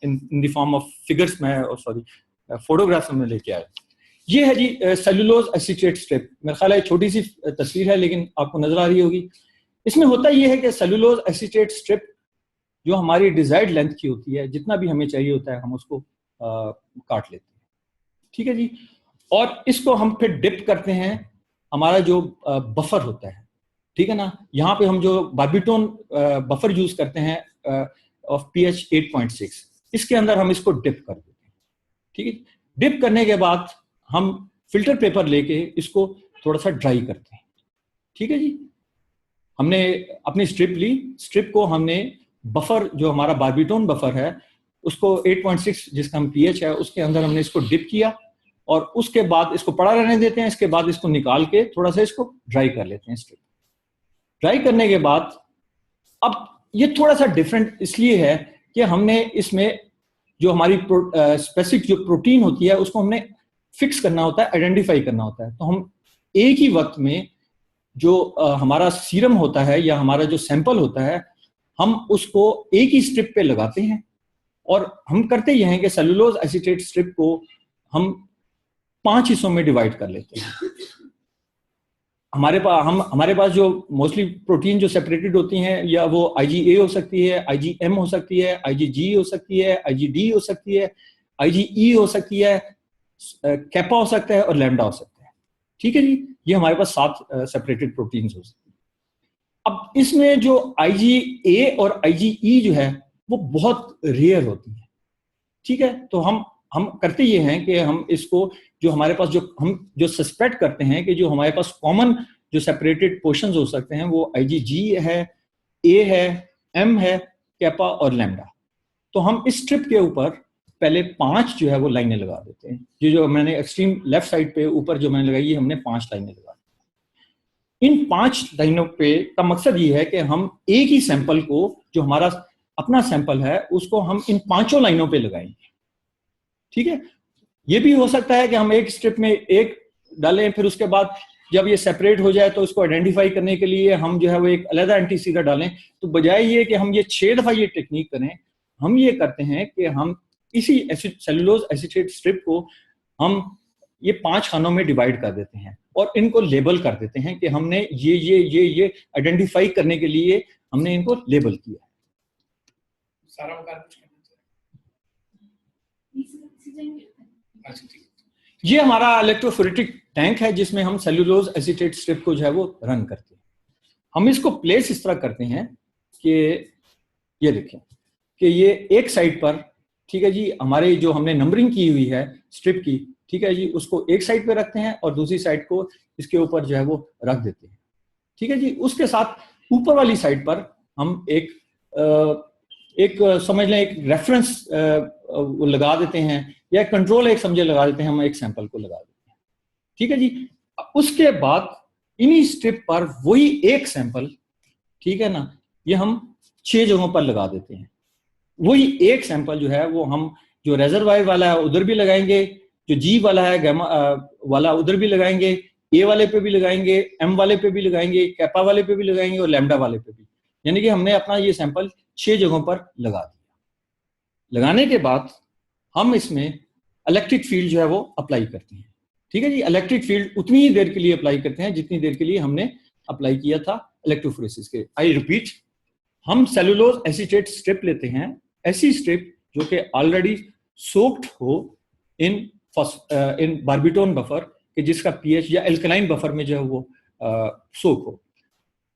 in the form of figures में, सॉरी फोटोग्राफ्स में लेके आया। ये है जी सेलुलोज एसीटेट स्ट्रिप। मेरा ख्याल है छोटी सी तस्वीर है लेकिन आपको नजर आ रही होगी। इसमें होता ये है कि सेलुलोज एसीटेट स्ट्रिप जो हमारी डिजायर्ड लेंथ की होती है, जितना भी हमें चाहिए होता है हम उसको काट लेते हैं, ठीक है जी। और इसको हम फिर डिप करते हैं हमारा जो बफर होता है, ठीक है ना। यहाँ पे हम जो बार्बिटोन बफर यूज करते हैं ऑफ pH 8.6, इसके अंदर हम इसको डिप कर देते हैं, ठीक है। डिप करने के बाद हम फिल्टर पेपर लेके इसको थोड़ा सा ड्राई करते हैं। ठीक है जी, हमने अपनी स्ट्रिप ली, स्ट्रिप को हमने बफर जो हमारा बार्बिटोन बफर है उसको 8.6 जिसका हम पीएच है उसके अंदर हमने इसको डिप किया और उसके बाद इसको पड़ा रहने देते हैं। इसके बाद इसको निकाल के थोड़ा सा इसको ड्राई कर लेते हैं। स्ट्रिप ड्राई करने के बाद अब ये थोड़ा सा डिफरेंट इसलिए है कि हमने इसमें जो हमारी स्पेसिफिक जो प्रोटीन होती है उसको हमने फिक्स करना होता है, आइडेंटिफाई करना होता है। तो हम एक ही वक्त में जो हमारा सीरम होता है या हमारा जो सैंपल होता है हम उसको एक ही स्ट्रिप पे लगाते हैं और हम करते ये हैं कि सेलुलोज एसीटेट स्ट्रिप को हम 5 हिस्सों में डिवाइड कर लेते हैं। हमारे पास जो मोस्टली प्रोटीन जो सेपरेटेड होती हैं या वो IgA हो सकती है, IgM हो सकती है, IgG हो सकती है, IgD हो सकती है, IgE हो सकती है, कैपा हो सकता है और लैम्डा हो सकता है। ठीक है जी, ये हमारे पास 7 सेपरेटेड प्रोटीन्स हो सकती है। अब इसमें जो IgA और IgE जो है वो बहुत रेयर होती है। ठीक है, तो हम करते ये हैं कि हम इसको जो हमारे पास हम जो सस्पेक्ट करते हैं कि जो हमारे पास कॉमन जो सेपरेटेड पोर्शंस हो सकते हैं वो IgG है, A है, M है, कैपा और लैम्डा। तो हम इस स्ट्रिप के ऊपर पहले 5 जो है वो लाइनें लगा देते हैं। ये जो मैंने एक्सट्रीम लेफ्ट साइड पे ऊपर जो मैंने लगाई है हमने 5 लाइनें लगा दी। इन 5 लाइनों पे का मकसद ये है कि हम एक ही सैंपल को जो हमारा अपना सैंपल है उसको हम इन 5 लाइनों पे लगाएंगे। ठीक है, ये भी हो सकता है कि हम एक स्ट्रिप में एक डालें, फिर उसके बाद जब ये सेपरेट हो जाए तो इसको आइडेंटिफाई करने के लिए हम जो है वो एक अलग एंटीसीडा डालें। तो बजाय ये कि हम ये 6 दफा ये टेक्निक करें, हम ये करते हैं कि हम इसी सेलुलोज एसीटेट स्ट्रिप को हम ये 5 खानों में डिवाइड कर देते हैं और इनको लेबल कर देते हैं कि हमने ये आइडेंटिफाई करने के लिए हमने इनको लेबल किया है। सारा बता ये हमारा इलेक्ट्रोफोरेटिक टैंक है जिसमें हम सेलुलोज एसीटेट स्ट्रिप को जो है वो रन करते हैं। हम इसको प्लेस इस तरह करते हैं कि ये देखें कि ये एक साइड पर, ठीक है जी, हमारे जो हमने नंबरिंग की हुई है स्ट्रिप की, ठीक है जी, उसको एक साइड पे रखते हैं और दूसरी साइड को इसके ऊपर जो है वो रख देते हैं। ठीक है जी, उसके साथ ऊपर वाली साइड पर हम एक समझ लें एक रेफरेंस लगा देते हैं या कंट्रोल एक समझे लगा देते हैं, हम एक सैंपल को लगा देते हैं। ठीक है जी, उसके बाद इन्हीं स्ट्रिप पर वही एक सैंपल, ठीक है ना, ये हम 6 जगहों पर लगा देते हैं। वही एक सैंपल जो है वो हम जो रेजर्वायर वाला है उधर भी लगाएंगे, जो G वाला है गैमा वाला उधर भी लगाएंगे, A वाले पे भी लगाएंगे, M वाले पे भी लगाएंगे, कैपा वाले पे भी लगाएंगे और लैम्डा वाले पे भी। यानी कि हमने अपना ये सैंपल 6 जगहों पर लगा दिया। लगाने के बाद हम इसमें इलेक्ट्रिक फील्ड जो है वो अप्लाई करते हैं। ठीक है जी, इलेक्ट्रिक फील्ड उतनी ही देर के लिए अप्लाई करते हैं जितनी देर के लिए हमने अप्लाई किया था इलेक्ट्रोफोरेसिस के। आई रिपीट, हम सेलुलोज एसीटेट स्ट्रिप लेते हैं, ऐसी स्ट्रिप जो कि ऑलरेडी सोक्ड हो इन बार्बिटोन बफर कि जिसका पीएच या एल्कलाइन बफर में जो है वो सोक हो।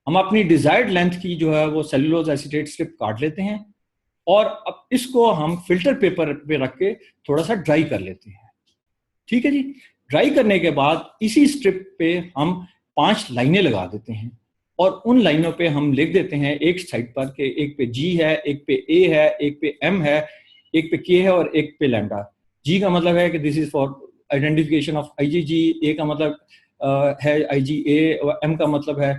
हम अपनी डिजायर्ड लेंथ की जो है वो सेलुलोज एसीटेट स्ट्रिप काट लेते हैं और अब इसको हम फिल्टर पेपर पे रख के थोड़ा सा ड्राई कर लेते हैं। ठीक है जी, ड्राई करने के बाद इसी स्ट्रिप पे हम 5 लाइनें लगा देते हैं और उन लाइनों पे हम लिख देते हैं एक साइड पर कि एक पे G है, एक पे A है, एक पे M है, एक पे K है और एक पे लैम्डा। G का मतलब है कि this is for identification of IgG, A का मतलब है IgA और M का मतलब है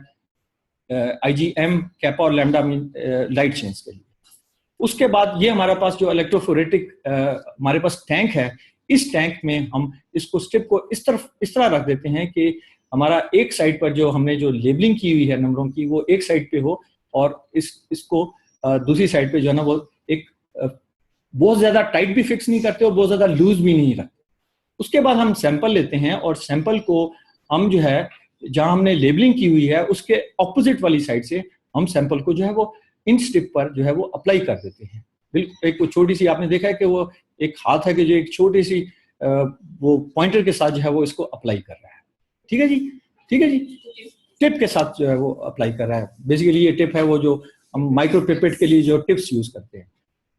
IgM, कैपा और लैम्डा मीन लाइट चेंज के लिए। उसके बाद ये हमारे पास जो इलेक्ट्रोफोरेटिक हमारे पास टैंक है, इस टैंक में हम इसको स्ट्रिप को इस तरह रख देते हैं कि हमारा एक साइड पर जो हमने जो लेबलिंग की हुई है नंबरों की वो एक साइड पे हो और इसको दूसरी साइड पे जो है ना वो एक बहुत ज्यादा टाइट भी फिक्स नहीं करते और बहुत ज्यादा लूज भी नहीं रखते। उसके बाद हम सैंपल लेते हैं और सैंपल को हम जो है जहां हमने लेबलिंग की हुई है उसके ऑपोजिट वाली साइड से हम सैंपल को जो है वो इन स्ट्रिप पर जो है वो अप्लाई कर देते हैं। बिल्कुल एक छोटी सी आपने देखा है कि वो एक हाथ है कि जो एक छोटी सी वो पॉइंटर के साथ जो है वो इसको अप्लाई कर रहा है। ठीक है जी, ठीक है जी, टिप के साथ जो है वो अप्लाई कर रहा है। बेसिकली ये टिप है वो जो हम माइक्रो पिपेट के लिए जो टिप्स यूज करते हैं।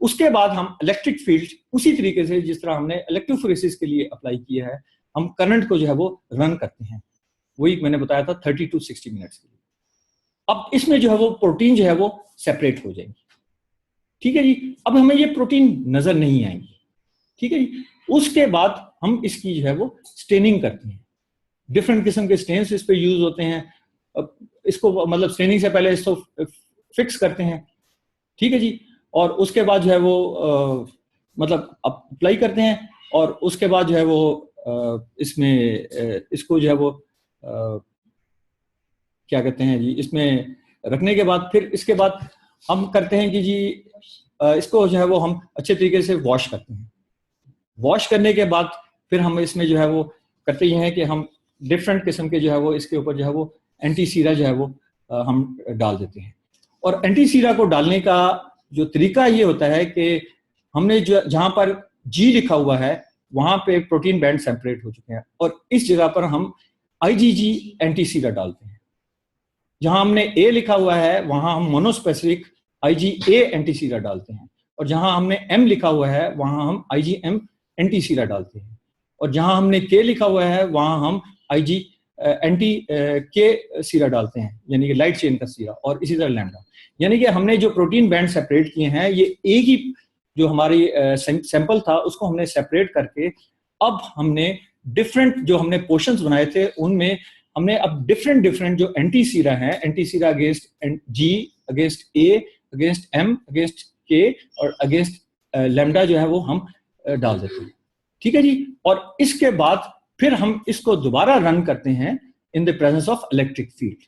उसके बाद हम इलेक्ट्रिक फील्ड उसी तरीके से जिस तरह हमने इलेक्ट्रोफोरेसिस के लिए अप्लाई किया है, हम करंट को जो है वो रन करते हैं, वही मैंने बताया था 30 to 60 मिनट्स के लिए। अब इसमें जो है वो प्रोटीन जो है वो सेपरेट हो जाएंगी, ठीक है जी। अब हमें ये प्रोटीन नजर नहीं आएंगी, ठीक है जी। उसके बाद हम इसकी जो है वो स्टेनिंग करते हैं, डिफरेंट किस्म के स्टेन्स इस पे यूज होते हैं। अब इसको मतलब स्टेनिंग से पहले इसको फिक्स करते हैं, ठीक है जी। और उसके बाद जो है वो मतलब अप्लाई करते हैं, और उसके बाद जो है वो इसमें इसको जो है वो क्या कहते हैं जी, इसमें रखने के बाद फिर इसके बाद हम करते हैं कि जी इसको जो है वो हम अच्छे तरीके से वॉश करते हैं। वॉश करने के बाद फिर हम इसमें जो है वो करते ही हैं कि हम डिफरेंट किस्म के जो है वो इसके ऊपर जो है वो एंटी सीरा जो है वो हम डाल देते हैं। और एंटी सीरा को डालने का जो तरीका ये होता है कि हमने जो जहां पर जी लिखा हुआ है वहां पे प्रोटीन बैंड सेपरेट हो चुके हैं, और इस जगह पर हम आईजीजी एंटी सीरा डालते हैं। जहां हमने ए लिखा हुआ है वहां हम मोनोस्पेसिफिक आईजीए एंटी सीरा डालते हैं, और जहां हमने एम लिखा हुआ है वहां हम आईजीएम एंटी सीरा डालते हैं, और जहां हमने के लिखा हुआ है वहां हम आईजी एंटी के सीरा डालते हैं, यानी कि लाइट चेन का सीरा, और इसी तरह लैम्डा। यानी कि हमने जो प्रोटीन बैंड सेपरेट किए हैं ये एक ही जो हमारी सैंपल था उसको हमने सेपरेट करके अब हमने डिफरेंट जो हमने पोर्शंस बनाए थे उनमें हमने अब डिफरेंट जो एंटी सीरा है, एंटी सीरा अगेंस्ट जी, अगेंस्ट ए, अगेंस्ट एम, अगेंस्ट के और अगेंस्ट लैम्डा जो है वो हम डाल देते हैं, ठीक है जी। और इसके बाद फिर हम इसको दोबारा रन करते हैं इन the presence of electric field.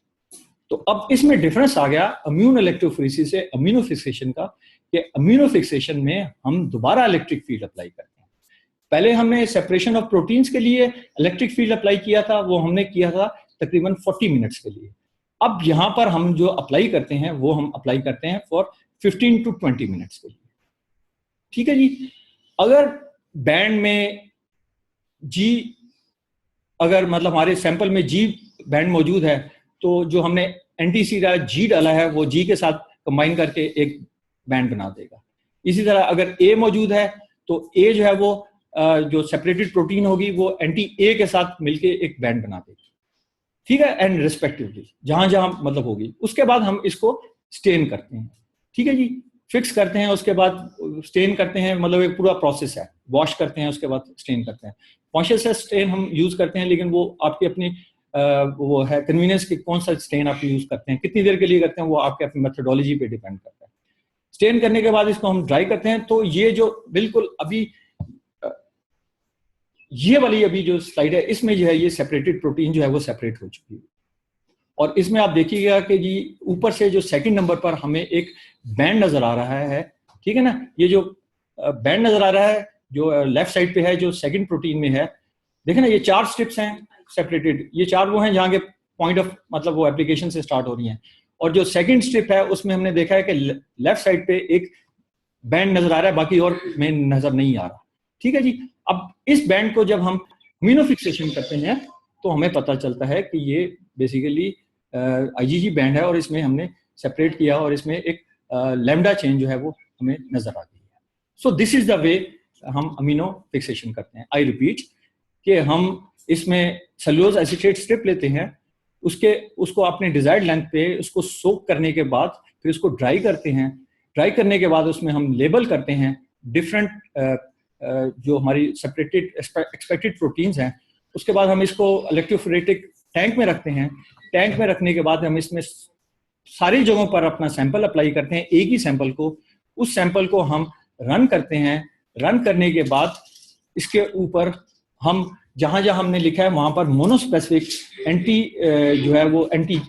तो अब इसमें डिफरेंस आ गया इम्यून इलेक्ट्रोफोरेसिस से इम्यूनो फिक्सेशन का, कि इम्यूनो फिक्सेशन में हम दोबारा इलेक्ट्रिक फील्ड अप्लाई करते हैं। पहले हमने सेपरेशन ऑफ प्रोटीन्स के लिए इलेक्ट्रिक फील्ड अप्लाई किया था, वो हमने किया था तकरीबन 40 मिनट्स के लिए। अब यहां पर हम जो अप्लाई करते हैं वो हम अप्लाई करते हैं फॉर 15 to 20 मिनट्स के लिए, ठीक है जी। अगर बैंड में जी, अगर मतलब हमारे सैंपल में जी बैंड मौजूद है तो जो हमने एंटी सीरा जी डाला है वो जी के साथ कंबाइन करके एक बैंड बना देगा। इसी तरह अगर ए मौजूद है तो ए जो है वो जो सेपरेटेड प्रोटीन होगी वो एंटी ए के साथ मिलके एक बैंड बना देगी, ठीक है, एंड रिस्पेक्टिवली जहां जहां मतलब होगी। उसके बाद हम इसको स्टेन करते हैं, ठीक है जी, फिक्स करते हैं, उसके बाद स्टेन करते हैं, मतलब एक पूरा प्रोसेस है। वॉश करते हैं, उसके बाद स्टेन करते हैं। कॉन्शियस स्टेन हम यूज करते हैं, लेकिन वो आपकी अपनी वो है कन्वीनियंस कि कौन सा स्टेन आप यूज करते हैं, कितनी देर के लिए करते हैं, वो आपके अपनी मेथोडोलॉजी पे डिपेंड करता है। स्टेन करने के बाद इसको हम ड्राई करते हैं। तो ये जो बिल्कुल अभी ये वाली अभी जो स्लाइड है इसमें जो है ये सेपरेटेड प्रोटीन जो है वो सेपरेट हो चुकी है। और इसमें आप देखिएगा कि जी ऊपर से जो सेकंड नंबर पर हमें एक बैंड नजर आ रहा है, ठीक है ना। ये जो बैंड नजर आ रहा है जो लेफ्ट साइड पे है जो सेकंड प्रोटीन में है, देखें ना, ये 4 स्ट्रिप्स हैं सेपरेटेड। ये 4 वो हैं जहाँ के पॉइंट ऑफ मतलब वो एप्लीकेशन से स्टार्ट हो रही हैं। और जो सेकंड स्ट्रिप है उसमें हमने देखा है कि लेफ्ट साइड पे एक बैंड नजर आ रहा है, बाकी और में नजर नहीं आ रहा, ठीक है जी। अब इस बैंड को जब हम इम्यूनोफिक्सेशन करते हैं तो हमें पता चलता है कि ये बेसिकली आईजीजी बैंड है, और इसमें हमने सेपरेट किया और इसमें एक लैम्डा चेन जो है वो हमें नजर आ गई है। सो दिस इज द वे हम अमीनो फिक्सेशन करते हैं। आई रिपीट कि हम इसमें सेलुलोज एसीटेट स्ट्रिप लेते हैं, उसको अपने डिजायर्ड लेंथ पे उसको सोक करने के बाद फिर उसको ड्राई करते हैं। ड्राई करने के बाद उसमें हम लेबल करते हैं डिफरेंट जो हमारी सेपरेटेड एक्सपेक्टेड प्रोटीन्स हैं। उसके बाद हम इसको इलेक्ट्रोफोरेटिक टैंक में रखते हैं। टैंक में रखने के बाद हम इसमें सारी जगहों पर अपना सैंपल अप्लाई करते हैं, एक ही सैंपल को। उस सैंपल को हम रन करते हैं। रन करने के बाद इसके ऊपर हम जहां जहां हमने लिखा है वहां पर मोनोस्पेसिफिक एंटी जो है वो एंटी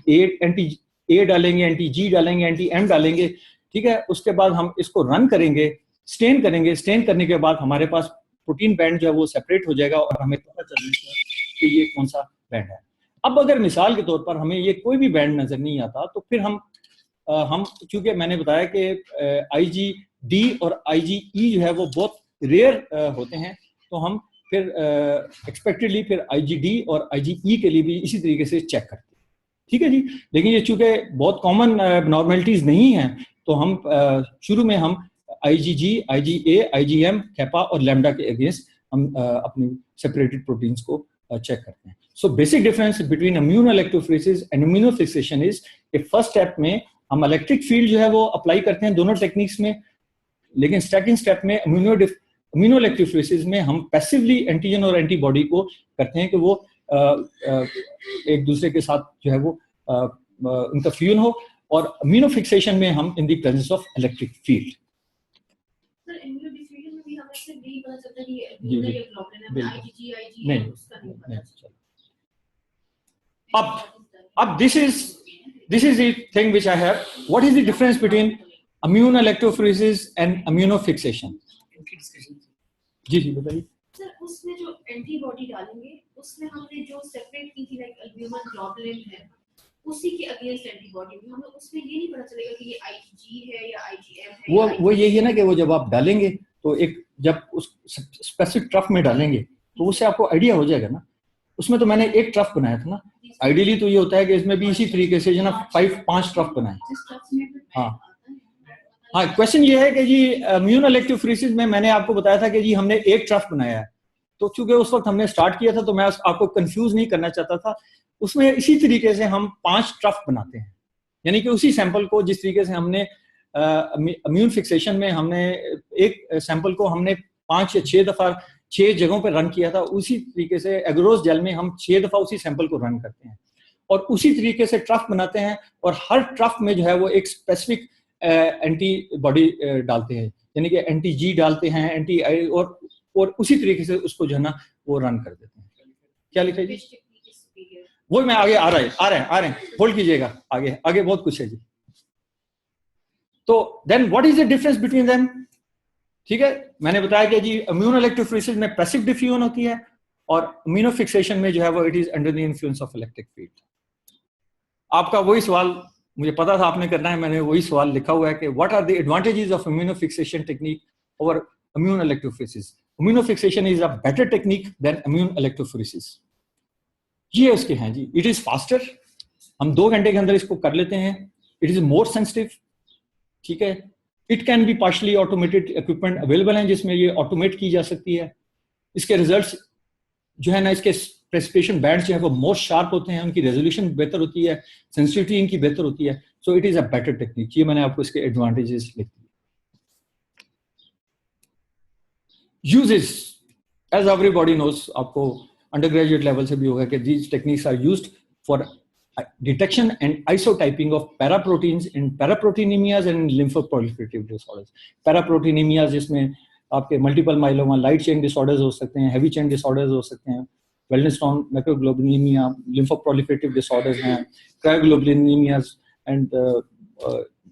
ए डालेंगे, एंटी जी डालेंगे, एंटी एम डालेंगे, ठीक है। उसके बाद हम इसको रन करेंगे, स्टेन करेंगे। स्टेन करने के बाद हमारे पास प्रोटीन बैंड जो है वो सेपरेट हो जाएगा और हमें पता चल जाएगा कि ये कौन सा बैंड है। अब अगर मिसाल के तौर पर हमें ये कोई भी बैंड नजर नहीं आता तो फिर हम चूंकि मैंने बताया कि आईजीडी और आईजीई जो है वो बहुत रेयर होते हैं, तो हम फिर एक्सपेक्टेडली फिर आईजीडी और आईजीई के लिए भी इसी तरीके से चेक करते हैं, ठीक है जी। लेकिन ये चूंकि बहुत कॉमन नॉर्मेलिटीज नहीं है तो हम शुरू में हम IgG, IgA, IgM, कैपा और लैम्डा के अगेंस्ट हम अपनी सेपरेटेड प्रोटीन्स को चेक करते हैं. So basic difference between immunoelectrophoresis and immunofixation is कि फर्स्ट स्टेप में हम इलेक्ट्रिक फील्ड जो है वो अप्लाई करते हैं दोनों टेक्निक्स में, लेकिन सेकंड स्टेप में इम्यूनोइलेक्ट्रोफोरेसिस में हम पैसिवली एंटीजन और एंटीबॉडी को करते हैं कि वो एक दूसरे के साथ जो है वो उनका फ्यूजन हो, और इम्यूनोफिक्सेशन में हम in the presence of electric field. Sir immunodiffusion में भी हमें से नहीं पता चलता कि जी, ये ग्लोबुलिन है, IgG, IgA नहीं, उसका नहीं पता नहीं, चलता. अब this is the thing which I have. What is the difference between immunoelectrophoresis and immunofixation? जी जी बताइए. सर उसमें जो एंटीबॉडी डालेंगे उसमें हमने जो सेपरेट की थी लाइक अल्ब्यूमिन ग्लोबुलिन है उसी के अगेंस्ट एंटीबॉडी में हमें उसमें ये नहीं पता चलेगा कि ये IgG है या IgM है. वो यही है ना कि वो जब आप डालेंगे तो एक जब उस स्पेसिफिक ट्रफ में डालेंगे तो उससे आपको आइडिया हो जाएगा ना. उसमें तो मैंने एक ट्रफ बनाया था ना. आइडियली तो ये होता है कि इसमें भी इसी तरीके से जो ना 5 ट्रफ बनाए. हाँ क्वेश्चन ये है कि जी इम्यूनोइलेक्ट्रोफोरेसिस में मैंने आपको बताया था कि जी हमने एक ट्रफ बनाया है, तो चूंकि उस वक्त हमने स्टार्ट किया था तो मैं आपको कंफ्यूज नहीं करना चाहता था. उसमें इसी तरीके से हम 5 ट्रफ बनाते हैं, यानी कि उसी सैंपल को जिस तरीके से हमने इम्यून फिक्सेशन में हमने एक सैंपल को हमने 5 या 6 दफा 6 जगहों पर रन किया था, उसी तरीके से एग्रोस जेल में हम 6 दफा उसी सैंपल को रन करते हैं और उसी तरीके से ट्रफ बनाते हैं, और हर ट्रफ में जो है वो एक स्पेसिफिक एंटीबॉडी डालते हैं, यानी कि एंटी-G डालते हैं, एंटी-I, और उसी तरीके से उसको जो है ना वो रन कर देते हैं. क्या लिखा है जी? वो मैं आगे आ रहे हैं होल्ड कीजिएगा, आगे बहुत कुछ है जी. तो then what is the difference between them? ठीक है, मैंने बताया कि जी इम्यूनोइलेक्ट्रोफोरेसिस में पैसिव डिफ्यूजन होती है और इम्यूनोफिक्सेशन में जो है वो it is under the influence of electric field. आपका वही सवाल मुझे पता था आपने करना है, मैंने वही सवाल लिखा हुआ है कि what are the advantages of immunofixation technique over immunoelectrophoresis. Immunofixation is a better technique than immunoelectrophoresis. ये उसके हैं जी. इट इज फास्टर, हम 2 घंटे के अंदर इसको कर लेते हैं. It is more sensitive. ठीक है, it can B partially automated equipment available हैं जिसमें ये ऑटोमेट की जा सकती है. इसके रिजल्ट्स जो है ना, इसके प्रेसिपिटेशन बैंड जो है वो मोर शार्प होते हैं, उनकी रेजोल्यूशन बेहतर होती है, सेंसिटिविटी इनकी बेहतर होती है. So it is a better technique. ये मैंने आपको इसके एडवांटेजेस लिख दिए. यूजेस एज एवरीबॉडी नोस, आपको अंडर ग्रेजुएट लेवल से भी होगा कि these techniques are used for detection and isotyping of paraproteins in paraproteinemias and lymphoproliferative disorders. Paraproteinemias जिसमें आपके multiple myeloma, light chain disorders हो सकते हैं, हैवी चेन डिसऑर्डर्स हो सकते हैं, वेलनेस्टोन मैक्रोग्लोबुलिनीमिया, लिम्फोप्रोलिफरेटिव डिसऑर्डर्स हैं, क्रायोग्लोबुलिनीमियाज एंड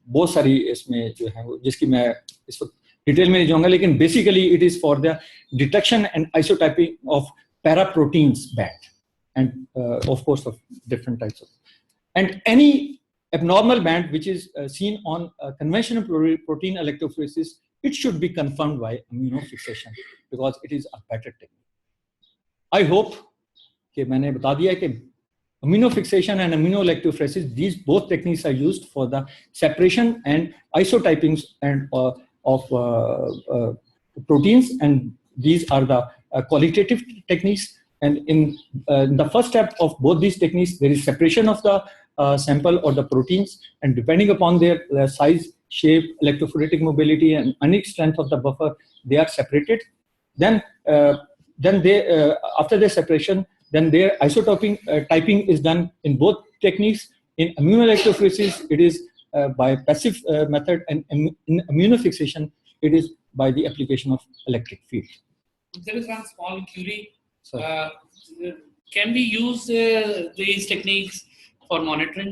बहुत सारी इसमें जो है जिसकी मैं इस वक्त डिटेल में नहीं जाऊंगा, लेकिन basically it is for the detection and isotyping of paraproteins band and of course of different types of, and any abnormal band which is seen on conventional protein electrophoresis, it should be confirmed by immunofixation because it is a better technique. I hope कि मैंने बता दिया कि immunofixation and immunoelectrophoresis, these both techniques are used for the separation and isotyping and of proteins, and these are the qualitative techniques. And in the first step of both these techniques, there is separation of the sample or the proteins, and depending upon their size, shape, electrophoretic mobility, and unique strength of the buffer, they are separated. Then they after their separation, then their isotoping typing is done in both techniques. In immunoelectrophoresis, it is by passive method, and in immunofixation, it is by the application of electric field. There is one small query. Can we use these techniques for monitoring?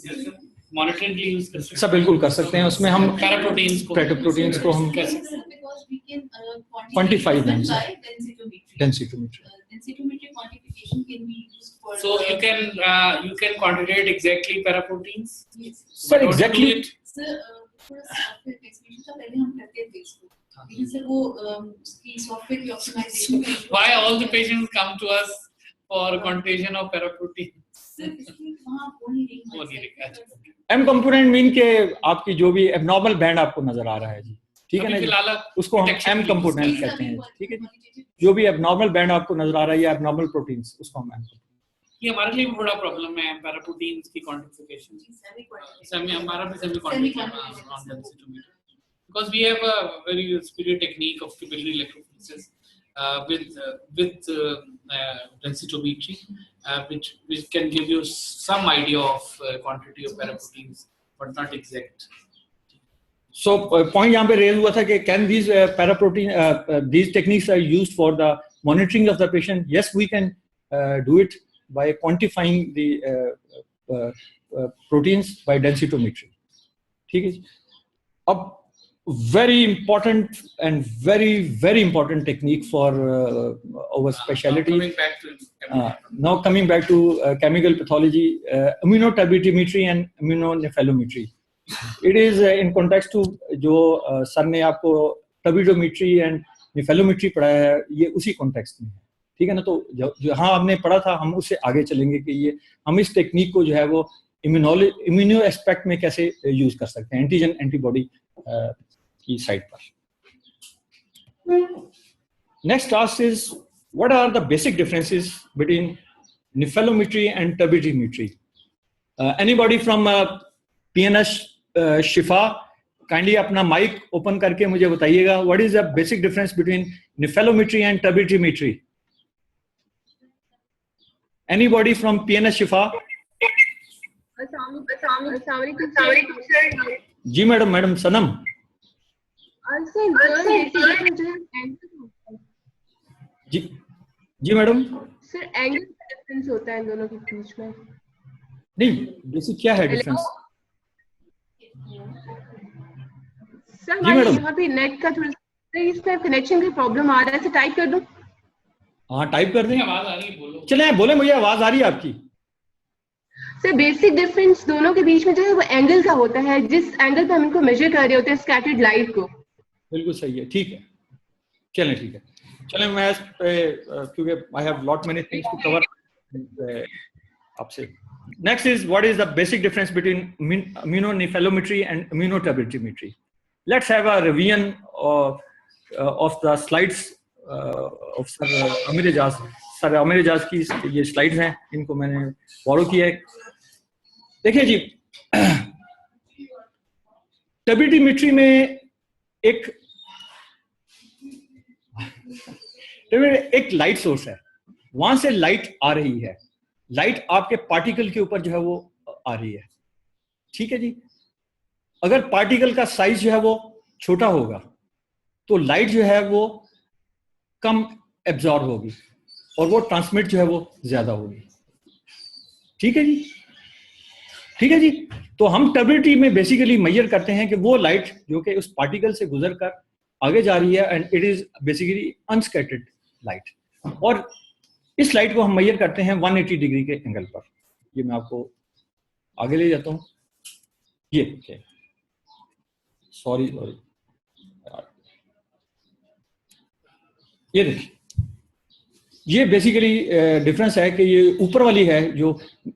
Yes, sir. Monitoring के use कर सकते हैं. सब बिल्कुल कर सकते हैं. उसमें हम पैराप्रोटीन्स को हम कैसे because we can quantify them by densitometry. Densitometry quantification can be used for. So you can quantitate exactly paraproteins. Yes. Sir, exactly. Sir, थोड़ा एक्सप्लेनेशन का पहले हम करते हैं इसको. लेकिन सर वो उसकी सॉफ्टवेयर की optimisation. Why all the patients come to us for quantitation of paraproteins? सिर्फ इसलिए वहाँ वो नहीं वो नहीं लिखा लिखा। एम कंपोनेंट मीन के आपकी जो भी एबनॉर्मल बैंड आपको नजर आ रहा है जी, ठीक है ना जी, फिलहाल उसको हम detection एम के लिए कंपोनेंट use कहते हैं, ठीक है जी। जो भी एबनॉर्मल बैंड आपको नजर आ रहा है या एबनॉर्मल प्रोटीन्स, उसको हम एम। ये हमारे लिए भी बड़ा प्रॉब्लम है पैराप्रोटीन्स की क्वांटिफिकेशन। हमारा भी semi quantification on densitometer, because we have a very superior technique of capillary electrophoresis with densitometry, which can give you some idea of quantity of paraproteins, but not exact. So point यहाँ पे raise हुआ था कि can these paraprotein these techniques are used for the monitoring of the patient? Yes, we can do it by quantifying the proteins by densitometry. ठीक है जी। अब very important and very important technique for our specialty. Now coming back to chemical pathology, immunoturbidimetry and immunonephellometry. It is in context to जो sir ने आपको टर्बिडोमेट्री and नेफेलोमेट्री पढ़ाया है, ये उसी कॉन्टेक्स्ट में है, ठीक है ना। तो जो हाँ हमने पढ़ा था, हम उससे आगे चलेंगे कि ये हम इस टेक्निक को जो है वो इम्यूनो एस्पेक्ट में कैसे यूज कर सकते हैं, एंटीजन एंटीबॉडी की साइड पर। Next task is what are the basic differences between nephelometry and turbidimetry. Anybody from PNS Shifa, kindly अपना माइक ओपन करके मुझे बताइएगा what is the basic difference between nephelometry and turbidimetry. Anybody from PNS Shifa? जी madam, madam Sanam. जी जी madam. Sir angle difference होता है इन दोनों के बीच में? नहीं, बेसिक क्या है डिफरेंस? सर हमारे यहाँ पे नेट का थोड़ा इसमें कनेक्शन की प्रॉब्लम आ रहा है, टाइप कर दूं? हाँ टाइप कर दें। आवाज आ रही है, बोलो। चले बोले, मुझे आवाज आ रही है आपकी। सर बेसिक डिफरेंस दोनों के बीच में जो है वो एंगल का होता है, जिस एंगल पे हम इनको मेजर कर रहे होते हैं स्कैटर्ड लाइट को। बिल्कुल सही है, ठीक है, चलें ठीक है। चलें मैं क्योंकि I have lot many things to cover आपसे। Next is what is the basic difference between immunonephellometry and immunoturbidimetry. Let's have a revision of the slides of Sir Amir Ejaz. Sir Amir Ejaz की ये slides हैं, इनको मैंने borrow किया है। देखिए जी, टर्बिडोमेट्री में एक लाइट सोर्स है, वहां से लाइट आ रही है, लाइट आपके पार्टिकल के ऊपर जो है वो आ रही है, ठीक है जी। अगर पार्टिकल का साइज जो है वो छोटा होगा तो लाइट जो है वो कम एब्जॉर्ब होगी और वो ट्रांसमिट जो है वो ज्यादा होगी, ठीक है जी, ठीक है जी। तो हम टर्बिडिटी में बेसिकली मेजर करते हैं कि वो लाइट जो कि उस पार्टिकल से गुजर कर आगे जा रही है, and it is basically unscattered light, और इस लाइट को हम मेजर करते हैं 180 डिग्री के एंगल पर। ये मैं आपको आगे ले जाता हूं। ये सॉरी ये देखिए, ये बेसिकली डिफरेंस है कि ये ऊपर वाली है जो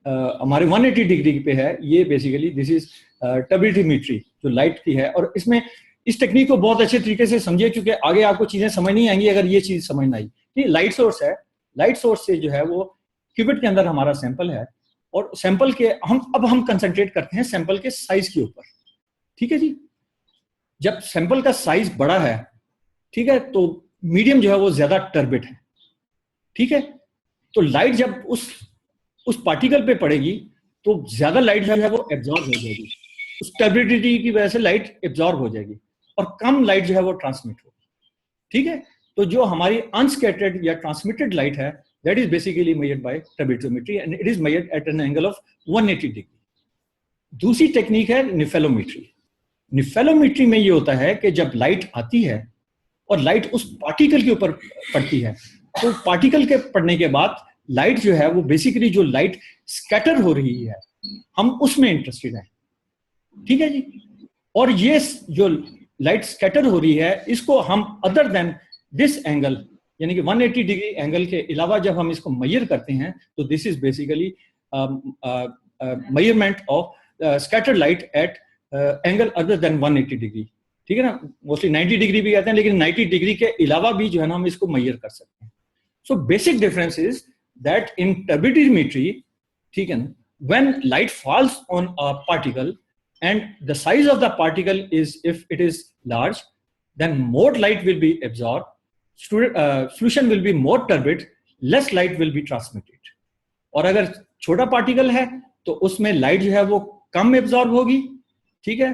हमारे 180 डिग्री पे है, ये बेसिकली दिस इज टर्बिडोमेट्री जो लाइट की है। और इसमें इस टेक्निक को बहुत अच्छे तरीके से समझिए, क्योंकि आगे आपको चीजें समझ नहीं आएंगी अगर ये चीज समझ ना आई। ये लाइट सोर्स है, लाइट सोर्स से जो है वो क्यूबिट के अंदर हमारा सैंपल है, और सैंपल के हम कंसंट्रेट करते हैं सैंपल के साइज के ऊपर, ठीक है जी। जब सैंपल का साइज बड़ा है, ठीक है, तो मीडियम जो है वो ज्यादा टर्बिड है, ठीक है। तो लाइट जब उस पार्टिकल पे पड़ेगी तो ज्यादा लाइट जो है वो एब्जॉर्ब हो जाएगी, उस टर्बिडिटी की वजह से लाइट एब्जॉर्ब हो जाएगी, और कम लाइट जो है वो ट्रांसमिट होगी, ठीक है। तो जो हमारी अनस्कैटर्ड या ट्रांसमिटेड लाइट है, that is basically measured by turbidimetry and it is measured at an angle of 180 degree. दूसरी टेक्निक है नेफेलोमेट्री। नेफेलोमेट्री में ये होता है कि जब लाइट आती है और लाइट उस पार्टिकल के ऊपर पड़ती है, तो पार्टिकल के पड़ने के बाद लाइट जो है वो बेसिकली जो लाइट स्कैटर हो रही है, हम उसमें इंटरेस्टेड हैं, ठीक है जी। और ये जो लाइट स्कैटर हो रही है, इसको हम अदर देन दिस एंगल, यानी कि 180 डिग्री एंगल के अलावा जब हम इसको मेजर करते हैं, तो this is basically measurement of scattered light at angle other than 180 degree. ठीक है ना, मोस्टली 90 डिग्री भी कहते हैं, लेकिन 90 डिग्री के अलावा भी जो है ना हम इसको मेजर कर सकते हैं. So basic difference is that in turbidimetry, ठीक है ना, when light falls on a particle and the size of the particle is, if it is large, then more light will be absorbed, solution will be more turbid, less light will be transmitted. और अगर छोटा particle है तो उसमें light जो है वो कम absorb होगी, ठीक है,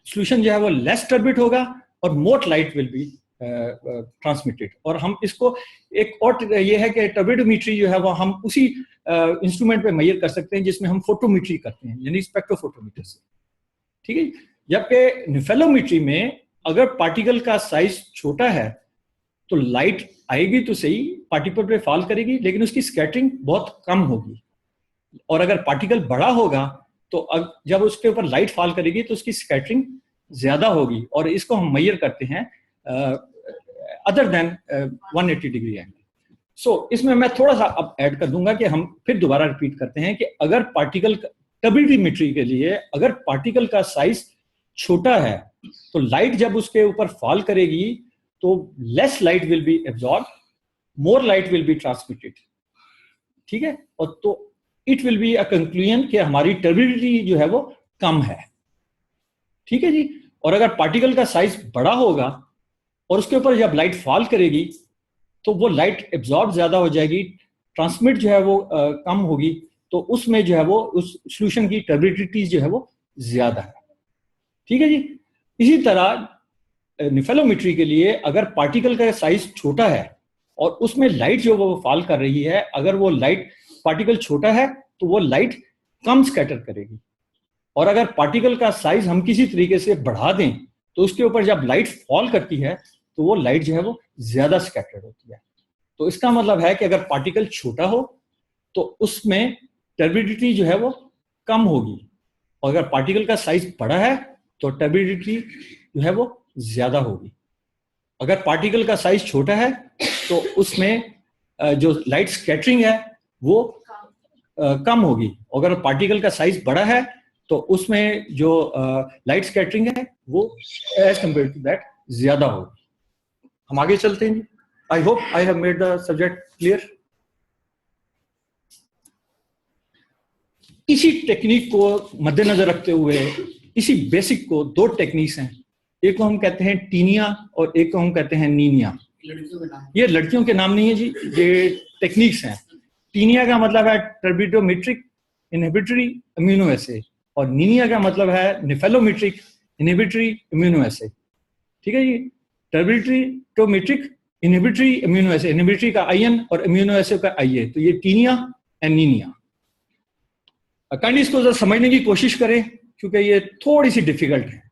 सॉल्यूशन जो है वो लेस टर्बिड होगा और मोर लाइट विल बी ट्रांसमिटेड. और हम इसको एक और ये है कि टर्बिडोमेट्री जो है वो हम उसी इंस्ट्रूमेंट पे मेजर कर सकते हैं जिसमें हम फोटोमेट्री करते हैं, यानी स्पेक्ट्रोफोटोमीटर से, ठीक है. जबकि नेफेलोमेट्री में अगर पार्टिकल का साइज छोटा है तो लाइट आएगी तो सही, पार्टिकल पे फॉल करेगी, लेकिन उसकी स्कैटरिंग बहुत कम होगी. और अगर पार्टिकल बड़ा होगा तो जब उसके ऊपर लाइट फॉल करेगी तो उसकी स्कैटरिंग ज्यादा होगी. और इसको हम मेजर करते हैं अदर देन 180 डिग्री एंगल. सो इसमें मैं थोड़ा सा अब ऐड कर दूंगा कि हम फिर दोबारा रिपीट करते हैं कि अगर पार्टिकल टर्बिडिमेट्री के लिए अगर पार्टिकल का साइज छोटा है तो लाइट जब उसके ऊपर फॉल करेगी तो less light will be absorb, more light will be transmitted, ठीक है. और तो it will be a conclusion कि हमारी टर्बिडिटी जो है वो कम है, ठीक है जी. और अगर पार्टिकल का साइज बड़ा होगा और उसके ऊपर जब लाइट फॉल करेगी तो वो लाइट एब्जॉर्ब ज्यादा हो जाएगी, ट्रांसमिट जो है वो कम होगी, तो उसमें जो है वो उस सॉल्यूशन की टर्बिडिटी जो है वो ज्यादा है, ठीक है जी. इसी तरह नेफेलोमेट्री के लिए अगर पार्टिकल का साइज छोटा है और उसमें लाइट जो वो फॉल कर रही है, अगर वो लाइट पार्टिकल छोटा है तो वो लाइट कम स्कैटर करेगी. और अगर पार्टिकल का साइज हम किसी तरीके से बढ़ा दें तो उसके ऊपर जब लाइट फॉल करती है तो वो लाइट जो है वो ज्यादा स्कैटर्ड होती है. तो इसका मतलब है कि अगर पार्टिकल छोटा हो तो उसमें टर्बिडिटी जो है वो कम होगी, और अगर पार्टिकल का साइज बड़ा है तो टर्बिडिटी जो है वो ज्यादा होगी. अगर पार्टिकल का साइज छोटा है तो उसमें जो लाइट स्कैटरिंग है वो कम होगी, और अगर पार्टिकल का साइज बड़ा है तो उसमें जो लाइट स्कैटरिंग है वो एज कंपेयर टू दैट ज्यादा होगी. हम आगे चलते हैं. आई hope I have made the subject clear. इसी टेक्निक को मद्देनजर रखते हुए इसी बेसिक को दो टेक्निक्स हैं, एक को हम कहते हैं टीनिया और एक को हम कहते हैं नीनिया. ये लड़कियों के नाम नहीं है जी, ये टेक्निक्स हैं. टीनिया का मतलब है टर्बिडोमेट्रिक इनहिबिटरी इम्यूनो एसे, और नीनिया का मतलब है नेफेलोमेट्रिक इनहिबिटरी इम्यूनो एसे, ठीक है जी. टर्बिडोमेट्रिक इनहिबिटरी इम्यूनो एसे, इनहिबिटरी का आईएन और इम्यूनो एसे का आईए, तो ये टीनिया एंड नीनिया. काइंडली इसको जरा समझने की कोशिश करें क्योंकि ये थोड़ी सी डिफिकल्ट है.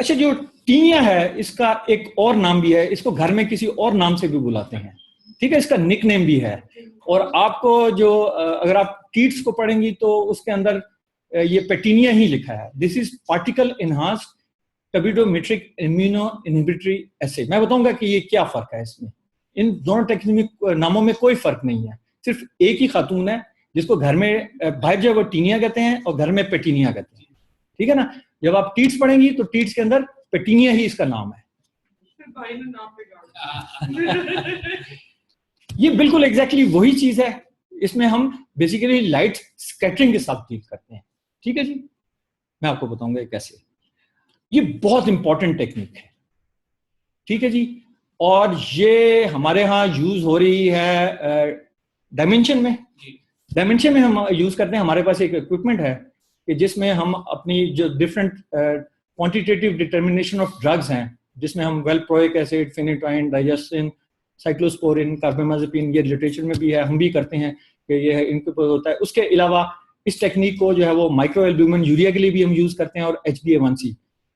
अच्छा, जो टीनिया है इसका एक और नाम भी है, इसको घर में किसी और नाम से भी बुलाते हैं, ठीक है. इसका निक नेम भी है. और आपको जो अगर आप कीट्स को पढ़ेंगी तो उसके अंदर ये पेटिनिया ही लिखा है. This is particle enhanced turbidimetric immuno inhibitory assay. मैं बताऊंगा कि ये क्या फर्क है इसमें. इन दोनों टेक्निक नामों में कोई फर्क नहीं है, सिर्फ एक ही खातून है जिसको घर में बाहर जो है वो टीनिया कहते हैं और घर में पेटिनिया कहते हैं, ठीक है ना. जब आप टीट्स पढ़ेंगी तो टीट्स के अंदर पेटिनिया ही इसका नाम है. ये बिल्कुल एग्जैक्टली वही चीज है. इसमें हम बेसिकली लाइट स्कैटरिंग के साथ डील करते हैं, ठीक है जी. मैं आपको बताऊंगा कैसे. ये बहुत इंपॉर्टेंट टेक्निक है, ठीक है जी. और ये हमारे यहाँ यूज हो रही है डायमेंशन में. डायमेंशन में हम यूज करते हैं. हमारे पास एक इक्विपमेंट है कि जिसमें हम अपनी जो different quantitative determination of drugs हैं, जिसमें हम वेलप्रोइक एसिड, फिनिटोइन, डाइजेस्टिन, साइक्लोस्पोरिन, कार्बामेज़ेपिन, ये लिटरेचर में भी है, हम भी करते हैं कि ये इनके ऊपर होता है. उसके अलावा इस टेक्निक को जो है वो माइक्रो एल्ब्यूमिन यूरिया के लिए भी हम यूज करते हैं और HbA1c.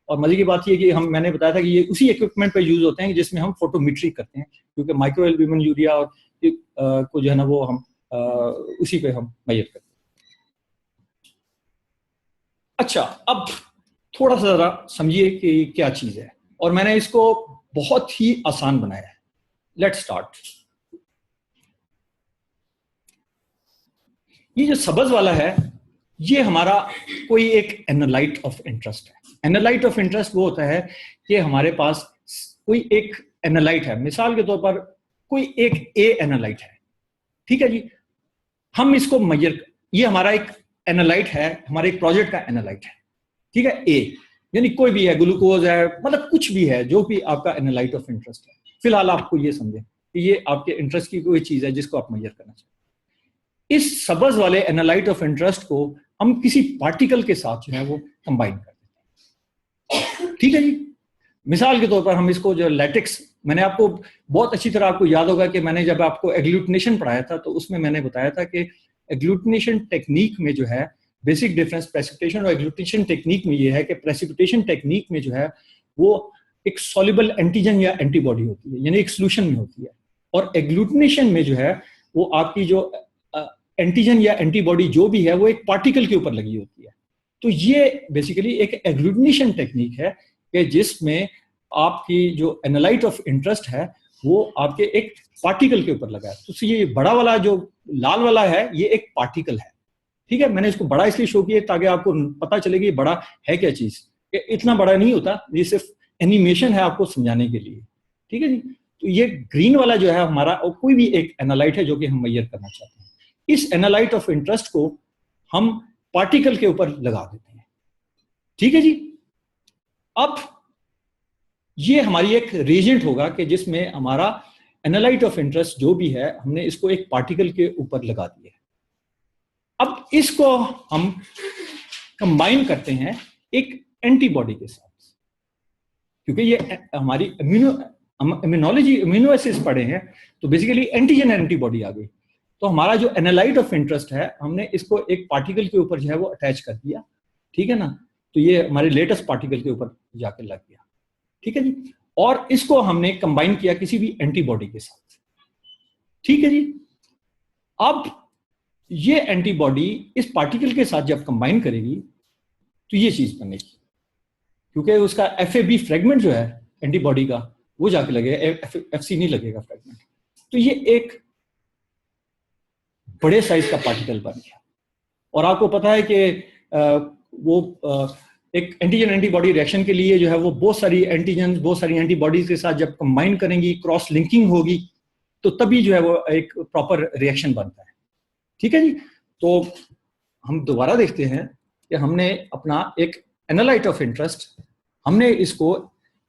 और मजे की बात ये कि मैंने बताया था कि ये उसी इक्विपमेंट पे यूज होते हैं जिसमें हम फोटोमेट्री करते हैं, क्योंकि माइक्रो एल्ब्यूमिन यूरिया और को जो है ना वो हम उसी पे हम मेजर करते हैं. अच्छा, अब थोड़ा सा जरा समझिए कि क्या चीज है, और मैंने इसको बहुत ही आसान बनाया है. Let's start. ये जो सब्ज वाला है ये हमारा कोई एक एनालाइट ऑफ इंटरेस्ट है। एनालाइट ऑफ इंटरेस्ट वो होता है कि हमारे पास कोई एक एनालाइट है, मिसाल के तौर पर कोई एक ए एनालाइट है, ठीक है जी, हम इसको मेजर, ये हमारा एक एनालाइट है, हमारे एक प्रोजेक्ट का एनालाइट है, ठीक है, ए, यानी कोई भी है, ग्लूकोज है, मतलब कुछ भी है जो भी आपका एनालाइट ऑफ इंटरेस्ट है। फिलहाल आपको ये समझें कि ये आपके इंटरेस्ट की कोई चीज है जिसको आप मेजर करना चाहते हैं। इस सबज वाले एनालाइट ऑफ इंटरेस्ट को हम किसी पार्टिकल के साथ जो है वो कंबाइन कर देते हैं, ठीक है जी। मिसाल के तौर पर हम इसको जो लैटेक्स, मैंने आपको बहुत अच्छी तरह आपको याद होगा कि मैंने जब आपको एग्लूटिनेशन पढ़ाया था तो उसमें मैंने बताया था कि एग्लूटिनेशन टेक्निक में जो है बेसिक डिफरेंस प्रेसिपिटेशन और एग्लूटिनेशन टेक्निक में ये है कि प्रेसिपिटेशन टेक्निक में जो है वो एक सॉल्युबल एंटीजन या एंटीबॉडी होती है, यानी एक सोल्यूशन में होती है, और एग्लूटिनेशन में जो है वो आपकी जो एंटीजन या एंटीबॉडी जो भी है वो एक पार्टिकल के ऊपर लगी होती है। तो ये बेसिकली एक एग्लूटिनेशन टेक्निक है कि जिसमें आपकी जो एनालाइट ऑफ इंटरेस्ट है वो आपके एक पार्टिकल के ऊपर लगा है। तो ये बड़ा वाला जो लाल वाला है ये एक पार्टिकल है, ठीक है। मैंने इसको बड़ा इसलिए शो किया ताकि आपको पता चले कि बड़ा है क्या चीज, इतना बड़ा नहीं होता, ये सिर्फ एनिमेशन है आपको समझाने के लिए, ठीक है जी। तो ये ग्रीन वाला जो है हमारा और कोई भी एक एनालाइट है जो कि हम मेजर करना चाहते हैं। इस एनालाइट ऑफ इंटरेस्ट को हम पार्टिकल के ऊपर लगा देते हैं, ठीक है जी। अब ये हमारी एक रिएजेंट होगा कि जिसमें हमारा एनालाइट ऑफ इंटरेस्ट जो भी है हमने इसको एक पार्टिकल के ऊपर लगा दिया है। अब इसको हम कंबाइन करते हैं एक एंटीबॉडी के साथ, क्योंकि ये हमारी इम्यूनोलॉजी, इम्यूनो एसिड्स पढ़े हैं, तो बेसिकली एंटीजन एंटीबॉडी आ गई। तो हमारा जो एनालाइट ऑफ इंटरेस्ट है हमने इसको एक पार्टिकल के ऊपर जो है वो अटैच कर दिया, ठीक है ना। तो ये हमारे लेटेस्ट पार्टिकल के ऊपर जाकर लग गया, ठीक है जी। और इसको हमने कंबाइन किया किसी भी एंटीबॉडी के साथ, ठीक है जी। अब ये एंटीबॉडी इस पार्टिकल के साथ जब कंबाइन करेगी तो ये चीज बनेगी, क्योंकि उसका FAB फ्रेगमेंट जो है एंटीबॉडी का वो जाके लगेगा, FC नहीं लगेगा फ्रेगमेंट। तो ये एक बड़े साइज का पार्टिकल बन गया। और आपको पता है कि एक एंटीजन एंटीबॉडी रिएक्शन के लिए जो है वो बहुत सारी एंटीजन, बहुत सारी एंटीबॉडीज के साथ जब कंबाइन करेंगी, क्रॉस लिंकिंग होगी, तो तभी जो है वो एक प्रॉपर रिएक्शन बनता है, ठीक है जी। तो हम दोबारा देखते हैं कि हमने अपना एक एनालाइट ऑफ इंटरेस्ट, हमने इसको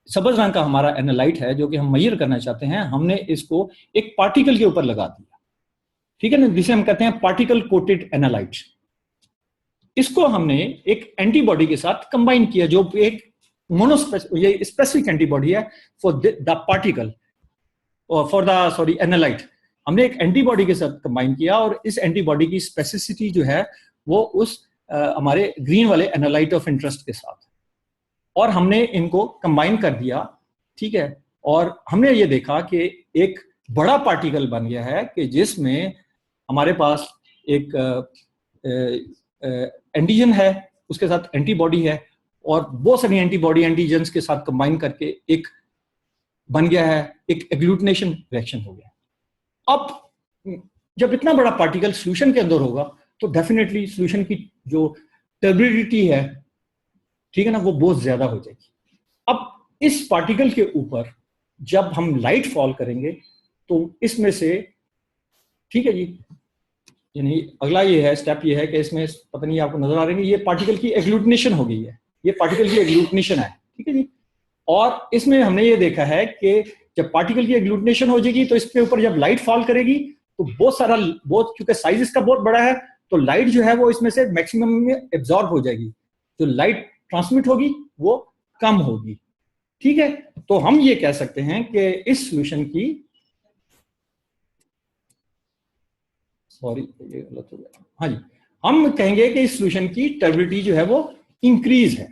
सब्ज रंग का हमारा एनालाइट है जो कि हम मेजर करना चाहते हैं, हमने इसको एक पार्टिकल के ऊपर लगा दिया, ठीक है ना, जिसे हम कहते हैं पार्टिकल कोटेड एनालाइट। इसको हमने एक एंटीबॉडी के साथ कंबाइन किया जो एक ये स्पेसिफिक एंटीबॉडी है for the particle, for the analyte. हमने एक एंटीबॉडी के साथ कंबाइन किया और इस एंटीबॉडी की स्पेसिसिटी जो है वो उस हमारे ग्रीन वाले एनालाइट ऑफ इंटरेस्ट के साथ, और हमने इनको कंबाइन कर दिया, ठीक है। और हमने ये देखा कि एक बड़ा पार्टिकल बन गया है कि जिसमें हमारे पास एक एंटीजन है, उसके साथ एंटीबॉडी है, और बहुत सारी एंटीबॉडी एंटीजन्स के साथ कंबाइन करके एक बन गया है, एक एग्लूटिनेशन रिएक्शन हो गया। अब जब इतना बड़ा पार्टिकल सॉल्यूशन के अंदर होगा तो डेफिनेटली सॉल्यूशन की जो टर्बिडिटी है, ठीक है ना, वो बहुत ज्यादा हो जाएगी। अब इस पार्टिकल के ऊपर जब हम लाइट फॉल करेंगे तो इसमें से, ठीक है जी, यानी अगला ये है स्टेप, ये है कि इसमें पता नहीं आपको नजर आ रही है, ये पार्टिकल की एग्लूटिनेशन हो गई है, ये पार्टिकल की एग्लूटिनेशन है, ठीक है जी। और इसमें हमने ये देखा है कि जब पार्टिकल की एग्लूटिनेशन हो जाएगी तो इसके ऊपर जब लाइट फॉल करेगी तो बहुत क्योंकि साइज इसका बहुत बड़ा है तो लाइट जो है वो इसमें से मैक्सिमम में एब्जॉर्ब हो जाएगी, जो लाइट ट्रांसमिट होगी वो कम होगी, ठीक है। तो हम ये कह सकते हैं कि इस सॉल्यूशन की, सॉरी ये गलत हो गया, हाँ जी, हम कहेंगे कि इस सॉल्यूशन की टर्बिडिटी जो है वो इंक्रीज है,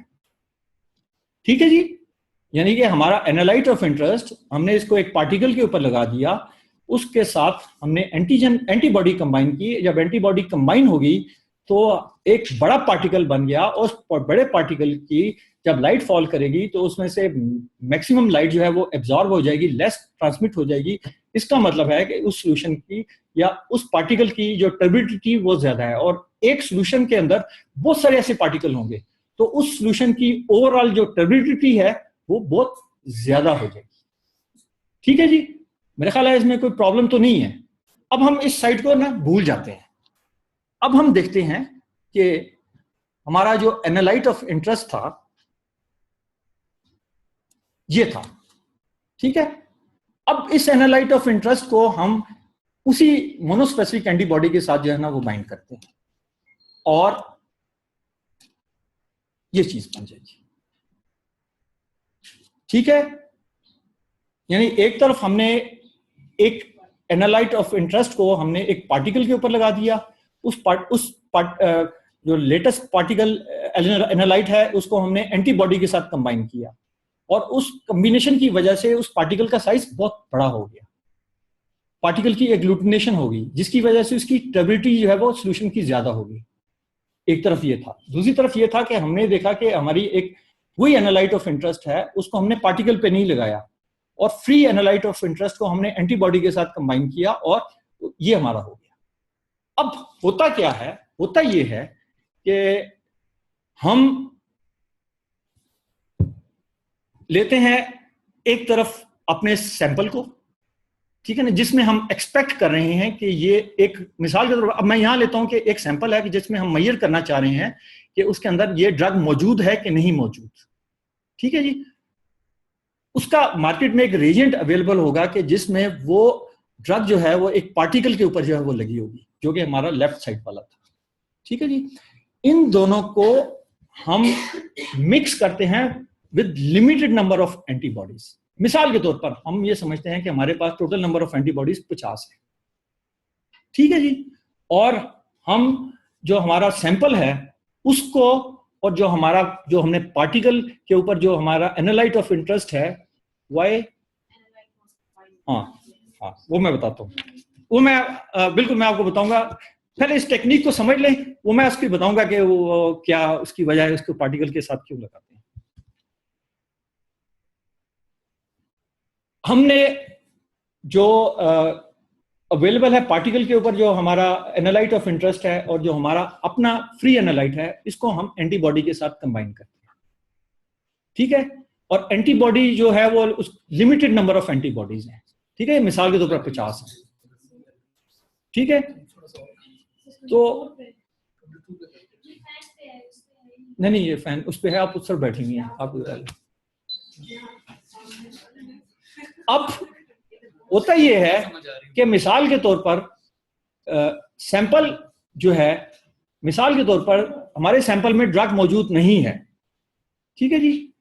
ठीक है जी। यानी कि हमारा एनालाइट ऑफ इंटरेस्ट हमने इसको एक पार्टिकल के ऊपर लगा दिया, उसके साथ हमने एंटीबॉडी कंबाइन की। जब एंटीबॉडी कंबाइन होगी तो एक बड़ा पार्टिकल बन गया, और उस बड़े पार्टिकल की जब लाइट फॉल करेगी तो उसमें से मैक्सिमम लाइट जो है वो एब्जॉर्ब हो जाएगी, लेस ट्रांसमिट हो जाएगी। इसका मतलब है कि उस सॉल्यूशन की या उस पार्टिकल की जो टर्बिडिटी वो ज्यादा है, और एक सॉल्यूशन के अंदर बहुत सारे ऐसे पार्टिकल होंगे, तो उस सॉल्यूशन की ओवरऑल जो टर्बिडिटी है वो बहुत ज्यादा हो जाएगी। ठीक है जी, मेरे ख्याल है इसमें कोई प्रॉब्लम तो नहीं है। अब हम इस साइड को ना भूल जाते हैं। अब हम देखते हैं कि हमारा जो एनालाइट ऑफ इंटरेस्ट था ये था, ठीक है। अब इस एनालाइट ऑफ इंटरेस्ट को हम उसी मोनोस्पेसिफिक एंटीबॉडी के साथ जो है ना वो बाइंड करते हैं, और ये चीज बन जाएगी। ठीक है, यानी एक तरफ हमने एक एनालाइट ऑफ इंटरेस्ट को हमने एक पार्टिकल के ऊपर लगा दिया, जो लेटेस्ट पार्टिकल एनालाइट है उसको हमने एंटीबॉडी के साथ कंबाइन किया, और उस कॉम्बिनेशन की वजह से उस पार्टिकल का साइज बहुत बड़ा हो गया, पार्टिकल की एग्लूटिनेशन होगी, जिसकी वजह से उसकी टर्बिडिटी जो है वो सॉल्यूशन की ज्यादा होगी। एक तरफ ये था। दूसरी तरफ ये था कि हमने देखा कि हमारी एक वही एनालाइट ऑफ इंटरेस्ट है, उसको हमने पार्टिकल पे नहीं लगाया, और फ्री एनालाइट ऑफ इंटरेस्ट को हमने एंटीबॉडी के साथ कंबाइन किया, और ये हमारा हो गया। अब होता क्या है, होता ये है कि हम लेते हैं एक तरफ अपने सैंपल को, ठीक है ना, जिसमें हम एक्सपेक्ट कर रहे हैं कि ये एक मिसाल के तौर पर, अब मैं यहां लेता हूं कि एक सैंपल है कि जिसमें हम मेजर करना चाह रहे हैं कि उसके अंदर ये ड्रग मौजूद है कि नहीं मौजूद। ठीक है जी, उसका मार्केट में एक रेजेंट अवेलेबल होगा कि जिसमें वो ड्रग जो है वो एक पार्टिकल के ऊपर जो है वो लगी होगी, जो कि हमारा लेफ्ट साइड वाला था। ठीक है जी, इन दोनों को हम मिक्स करते हैं with limited number of antibodies. मिसाल के तौर पर हम ये समझते हैं कि हमारे पास टोटल नंबर ऑफ एंटीबॉडीज 50 है। ठीक है जी, और हम जो हमारा सैंपल है उसको, और जो हमने पार्टिकल के ऊपर जो हमारा एनालाइट ऑफ इंटरेस्ट है वाई, हाँ वो मैं बताता हूँ, वो मैं बिल्कुल मैं आपको बताऊंगा। पहले इस टेक्निक को समझ लें, वो मैं उसकी बताऊंगा कि वो क्या उसकी वजह है, उसको पार्टिकल के साथ क्यों लगाते हैं। हमने जो अवेलेबल है पार्टिकल के ऊपर जो हमारा एनालाइट ऑफ इंटरेस्ट है, और जो हमारा अपना फ्री एनालाइट है, इसको हम एंटीबॉडी के साथ कंबाइन करते हैं। ठीक है, और एंटीबॉडी जो है वो उस लिमिटेड नंबर ऑफ एंटीबॉडीज हैं। ठीक है, मिसाल के तौर पर 50 है। ठीक है, तो नहीं ये फैन उस पे है, आप उस पर बैठेंगे आप। अब होता ये है कि मिसाल के तौर पर सैंपल जो है, मिसाल के तौर पर हमारे सैंपल में ड्रग मौजूद नहीं है। ठीक है जी,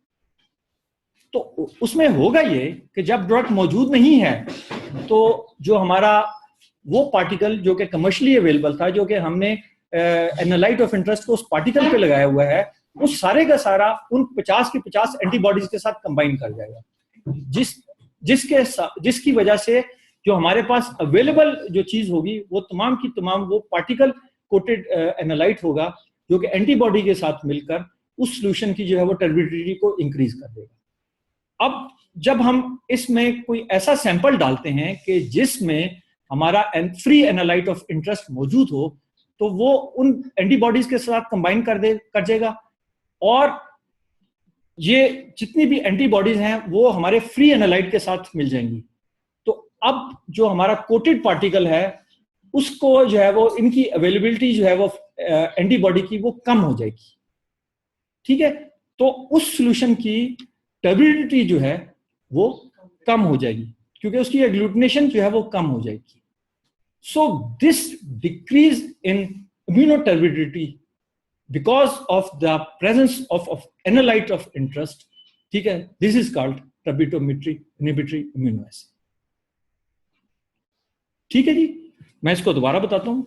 तो उसमें होगा ये कि जब ड्रग मौजूद नहीं है तो जो हमारा वो पार्टिकल जो कि कमर्शियली अवेलेबल था, जो कि हमने एनालाइट ऑफ इंटरेस्ट को उस पार्टिकल पे लगाया हुआ है, उस सारे का सारा उन 50 के 50 एंटीबॉडीज के साथ कंबाइन कर जाएगा, जिसकी वजह से जो हमारे पास अवेलेबल जो चीज होगी वो तमाम की तमाम वो पार्टिकल कोटेड एनालाइट होगा, जो कि एंटीबॉडी के साथ मिलकर उस सॉल्यूशन की जो है वो टर्बिडिटी को इंक्रीज कर देगा। अब जब हम इसमें कोई ऐसा सैंपल डालते हैं कि जिसमें हमारा फ्री एनालाइट ऑफ इंटरेस्ट मौजूद हो, तो वो उन एंटीबॉडीज के साथ कंबाइन कर देगा, और ये जितनी भी एंटीबॉडीज हैं वो हमारे फ्री एनालाइट के साथ मिल जाएंगी। तो अब जो हमारा कोटेड पार्टिकल है उसको जो है वो इनकी अवेलेबिलिटी जो है वो एंटीबॉडी की वो कम हो जाएगी। ठीक है, तो उस सॉल्यूशन की टर्बिडिटी जो है वो कम हो जाएगी, क्योंकि उसकी एग्लूटिनेशन जो है वो कम हो जाएगी। So this decrease in immunoturbidity because of the presence of analyte of interest, ठीक है, this is called turbidometry inhibitory immunoassay। ठीक है जी, मैं इसको दोबारा बताता हूं।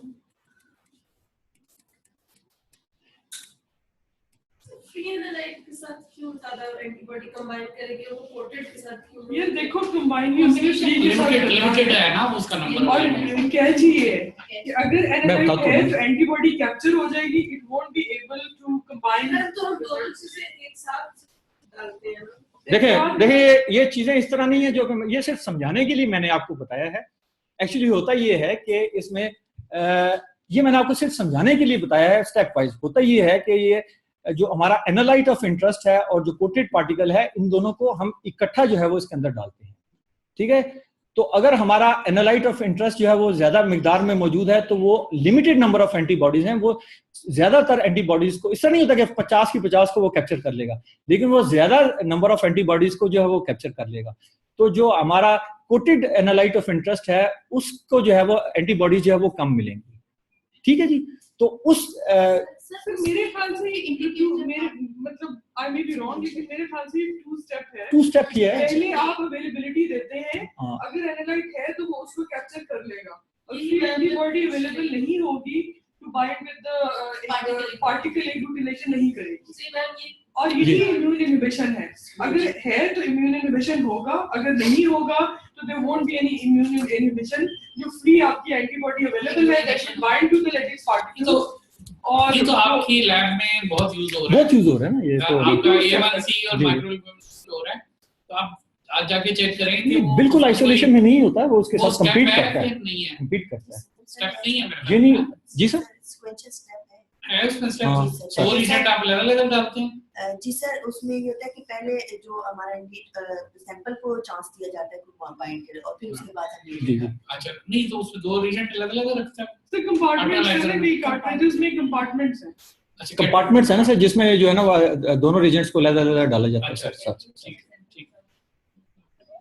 फ्री एनालाइट के साथ क्यों ज्यादा एंटीबॉडी कंबाइन करेंगे, वो कोटेड के साथ क्यों? ये देखो कंबाइन लिमिटेड है ना उसका नंबर, और क्या चाहिए है। अगर मैं एनालाइट बताता है हूँ। तो एंटीबॉडी कैप्चर हो जाएगी, it won't be able to combine. तो हम दोनों चीजें एक साथ डालते हैं ना। देखिए ये चीजें इस तरह नहीं है जो ये सिर्फ समझाने के लिए मैंने आपको बताया है। एक्चुअली होता ये है कि इसमें ये मैंने आपको सिर्फ समझाने के लिए बताया है स्टेप वाइज। होता ये है कि ये जो हमारा एनालाइट ऑफ इंटरेस्ट है और जो कोटेड पार्टिकल है, इन दोनों को हम इकट्ठा जो है वो इसके अंदर डालते हैं। ठीक है, तो अगर हमारा एनालाइट ऑफ इंटरेस्ट जो है वो ज्यादा मिकदार में मौजूद है तो वो लिमिटेड नंबर ऑफ एंटीबॉडीज हैं, वो ज्यादातर एंटीबॉडीज को, इससे नहीं होता कि 50 की 50 को वो कैप्चर कर लेगा, लेकिन वो ज्यादा नंबर ऑफ एंटीबॉडीज को जो है वो कैप्चर कर लेगा। तो जो हमारा कोटेड एनालाइट ऑफ इंटरेस्ट है उसको जो है वो एंटीबॉडीज जो है वो कम मिलेंगी। ठीक है जी, तो उस सर मेरे ख्याल से इंटरव्यू मेरे मतलब आई मे बी रॉन्ग, लेकिन मेरे ख्याल से टू स्टेप है। टू स्टेप ही है। पहले आप अवेलेबिलिटी देते हैं, हाँ। अगर एनालाइट है तो वो उसको कैप्चर कर लेगा। अगर एंटीबॉडी अवेलेबल नहीं होगी तो bind with the particle agglutination नहीं करेगी। See, ma'am, ये और यही इम्यून इनहिबिशन है। अगर है तो इम्यून इनहिबिशन होगा, अगर नहीं होगा तो there won't be any immune inhibition. जो फ्री आपकी एंटीबॉडी अवेलेबल है that will bind to the lattice particle. और ये तो आपकी लैब में बहुत यूज हो रहा है, बहुत यूज हो रहा है ना ये तो। आपका A1C और जी। माइक्रोइल्यूमिनेशन हो रहा है, तो आप आज जाके चेक करें कि ये वो बिल्कुल आइसोलेशन में नहीं होता है, वो उसके वो साथ compete step है करता है, कि नहीं है, compete करता है। स्टेप नहीं है मेरे जी नहीं, जी सर। sequential step है। है उसमें हाँ, स्टेप। सर। वो रिजल्ट आप अलग-अलग डालते हैं। जी सर, उसमें ये होता है कि पहले जो हमारा सैंपल को चांस दिया जाता है को बाइंड करे और फिर उसके बाद हम जी जी। अच्छा, नहीं तो उसमें दो रिजल्ट अलग-अलग रखता है। तो कंपार्टमेंट्स है ना, कार्ट्रिजेस में कंपार्टमेंट्स हैं। अच्छा, कंपार्टमेंट्स है ना सर, जिसमें जो है ना वो दोनों रिजेंट्स को अलग-अलग डाला जाता है अच्छा, सर। ठीक है, ठीक है।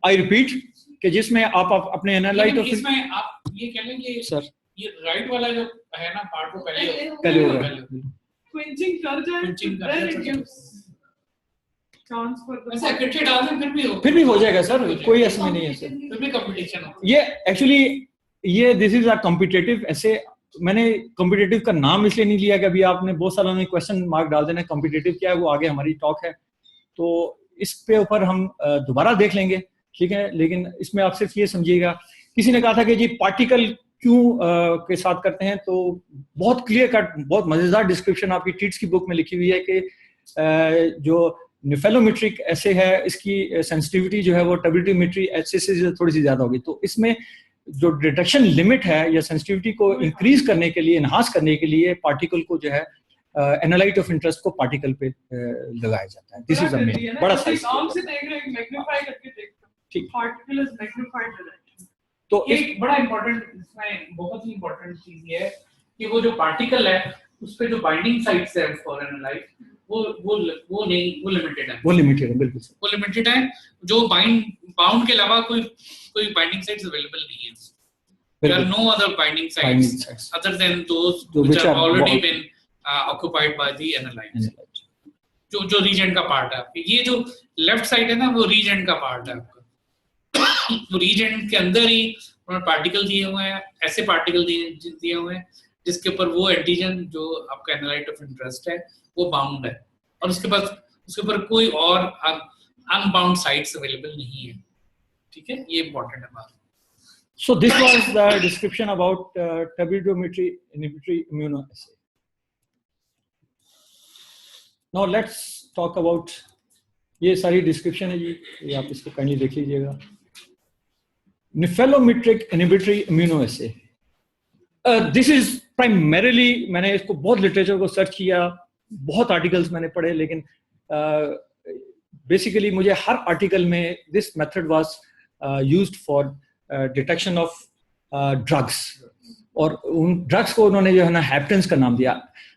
आई रिपीट कि जिसमें आप अपने एनालाइट लेकिन ऑफ इसमें आप ये कह लें कि सर ये राइट वाला जो है ना पार्ट वो पहले पहले हो रहा है। क्विंचिंग कर जाए Quenching कर then जाए, it gives chance for the वैसे इकट्ठे डाल दें फिर भी हो जाएगा सर, कोई ऐसा नहीं है सर। फिर भी कंपटीशन हो। ये एक्चुअली ये दिस इज अ कॉम्पिटिटिव, ऐसे मैंने कॉम्पिटिटिव का नाम इसलिए नहीं लिया कि अभी आपने बहुत सालों में क्वेश्चन मार्क डाल देना कॉम्पिटिटिव क्या है, वो आगे हमारी टॉक है तो इस पे ऊपर हम दोबारा देख लेंगे, ठीक है। लेकिन इसमें आप सिर्फ ये समझिएगा, किसी ने कहा था कि जी पार्टिकल क्यों के साथ करते हैं, तो बहुत क्लियर कट, बहुत मजेदार डिस्क्रिप्शन आपकी टीट्स की बुक में लिखी हुई है कि जो निफेलोमेट्रिक ऐसे है इसकी सेंसिटिविटी जो है वो टर्बिडियोमेट्री ऐसे से थोड़ी सी ज्यादा होगी, तो इसमें जो डिटेक्शन लिमिट है या सेंसिटिविटी को इंक्रीज करने के लिए, एनहांस करने के लिए पार्टिकल को जो है एनालाइट ऑफ इंटरेस्ट को पार्टिकल पे लगाया जाता है। दिस इज अ मेन बड़ा साइज नाम से देख रहे हैं, मैग्नीफाई करके देखते हैं, ठीक। Particle is magnified with it. तो एक बड़ा इंपॉर्टेंट इसमें बहुत ही इंपॉर्टेंट चीज ये है कि वो जो पार्टिकल है उस पे जो बाइंडिंग साइट्स है फॉर एनालाइट वो नहीं, वो लिमिटेड है। वो लिमिटेड है, बिल्कुल सर। वो लिमिटेड है, जो बाउंड के अलावा कोई बाइंडिंग साइट्स अवेलेबल नहीं है। There are no other binding sites other than those which have already been occupied by the analyte. जो रीजेंट का पार्ट है आपके, ये जो लेफ्ट साइड है ना वो रीजेंट का पार्ट है आपका। तो रीजेंट के अंदर ही उन्होंने पार्टिकल दिए हुए हैं, ऐसे पार्टिकल दिए हुए हैं जिसके ऊपर वो एंटीजन जो आपका एनालाइट ऑफ इंटरेस्ट है वो बाउंड है, और उसके ऊपर कोई और अनबाउंड साइट्स अवेलेबल नहीं है, ठीक है। ये इंपॉर्टेंट है बात। So this was the description about turbidimetry inhibitory immunoassay. Now let's talk about, ये सारी description है जी, ये आप इसको कहीं देख लीजिएगा। Nephelometric inhibitory immunoassay. This is primarily, मैंने इसको बहुत लिटरेचर को सर्च किया, बहुत आर्टिकल्स मैंने पढ़े, लेकिन बेसिकली मुझे हर आर्टिकल में this method was used for detection of drugs, और उन ड्रग्स को उन्होंने जो है ना हैप्टेंस का नाम दिया।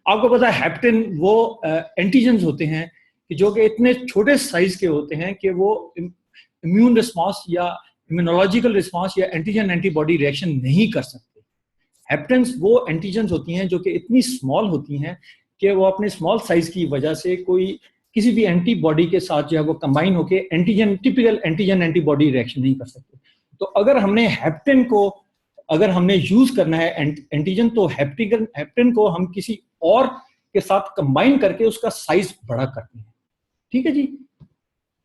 आपको पता है हैप्टेन वो एंटीजेंस होते हैं कि जो कि इतने छोटे साइज के होते हैं कि वो इम्यून रिस्पांस या इम्यूनोलॉजिकल रिस्पांस या एंटीजन एंटीबॉडी रिएक्शन नहीं कर सकते। हैप्टेंस वो एंटीजेंस होती हैं जो कि इतनी स्मॉल होती हैं कि वो अपने स्मॉल साइज की वजह से किसी भी एंटीबॉडी के साथ जो है वो कंबाइन होकर टिपिकल एंटीजन एंटीबॉडी रिएक्शन नहीं कर सकते। तो अगर हमने हैप्टेन को हमने यूज करना है एंटीजन, तो हैप्टेन को हम किसी और के साथ कंबाइन करके उसका साइज बड़ा करते हैं, ठीक है जी।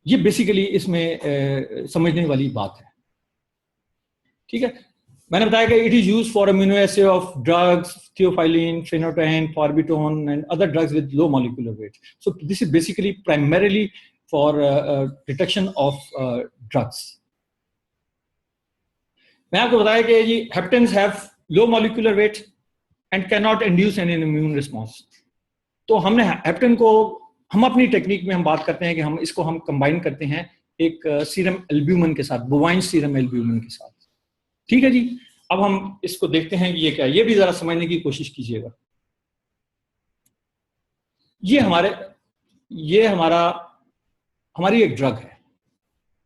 ये बेसिकली इसमें समझने वाली बात है, ठीक है। मैंने बताया कि it is used for immunoassay of drugs, theophylline, phenytoin, phenobarbitone and other drugs with low molecular weight. So this is basically primarily for detection of drugs. मैं आपको बताया कि जी haptens have low molecular weight and cannot induce an immune response. तो हमने heptane को, हम अपनी टेक्निक में हम बात करते हैं कि हम इसको हम कंबाइन करते हैं एक सीरम एल्ब्यूमिन के साथ, बोवाइन सीरम एल्ब्यूमिन के साथ. ठीक है जी. अब हम इसको देखते हैं कि ये क्या है. ये भी जरा समझने की कोशिश कीजिएगा. ये हमारी एक ड्रग है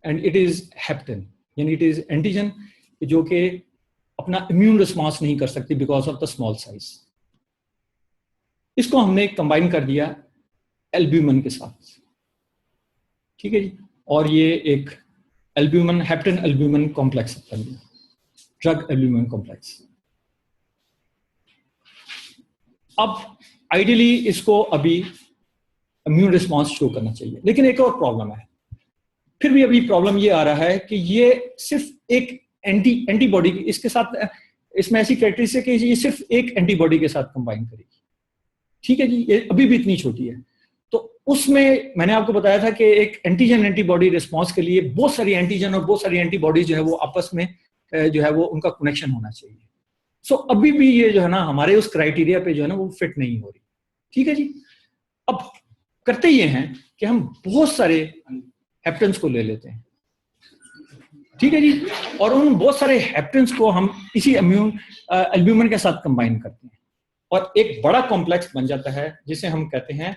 एंड इट इज हेप्टेन, यानी इट इज एंटीजन जो कि अपना इम्यून रिस्पॉन्स नहीं कर सकती because of the small size. इसको हमने कंबाइन कर दिया एल्ब्यूमिन के साथ. ठीक है जी. और ये एक एल्ब्यूमिन, हेप्टेन एल्ब्यूमिन कॉम्प्लेक्स बन गया, ड्रग एल्ब्यूमिन कॉम्प्लेक्स. अब आइडियली इसको अभी इम्यून रिस्पॉन्स शो करना चाहिए, लेकिन एक और प्रॉब्लम है. फिर भी अभी प्रॉब्लम ये आ रहा है कि ये सिर्फ एक एंटीबॉडी इसके साथ, इसमें ऐसी कैरेक्टरिस्टिक है कि ये सिर्फ एक एंटीबॉडी के साथ कंबाइन करेगी. ठीक है जी. ये अभी भी इतनी छोटी है. तो उसमें मैंने आपको बताया था कि एक एंटीजन एंटीबॉडी रिस्पॉन्स के लिए बहुत सारी एंटीजन और बहुत सारी एंटीबॉडी जो है वो आपस में जो है वो उनका कनेक्शन होना चाहिए. सो अभी भी ये जो है ना हमारे उस क्राइटेरिया पे जो है ना वो फिट नहीं हो रही. ठीक है जी. अब करते ये हैं कि हम बहुत सारे हेप्टेन्स को ले लेते हैं. ठीक है जी. और उन बहुत सारे हेप्टेन्स को हम इसी एल्ब्यूमिन के साथ कंबाइन करते हैं और एक बड़ा कॉम्प्लेक्स बन जाता है जिसे हम कहते हैं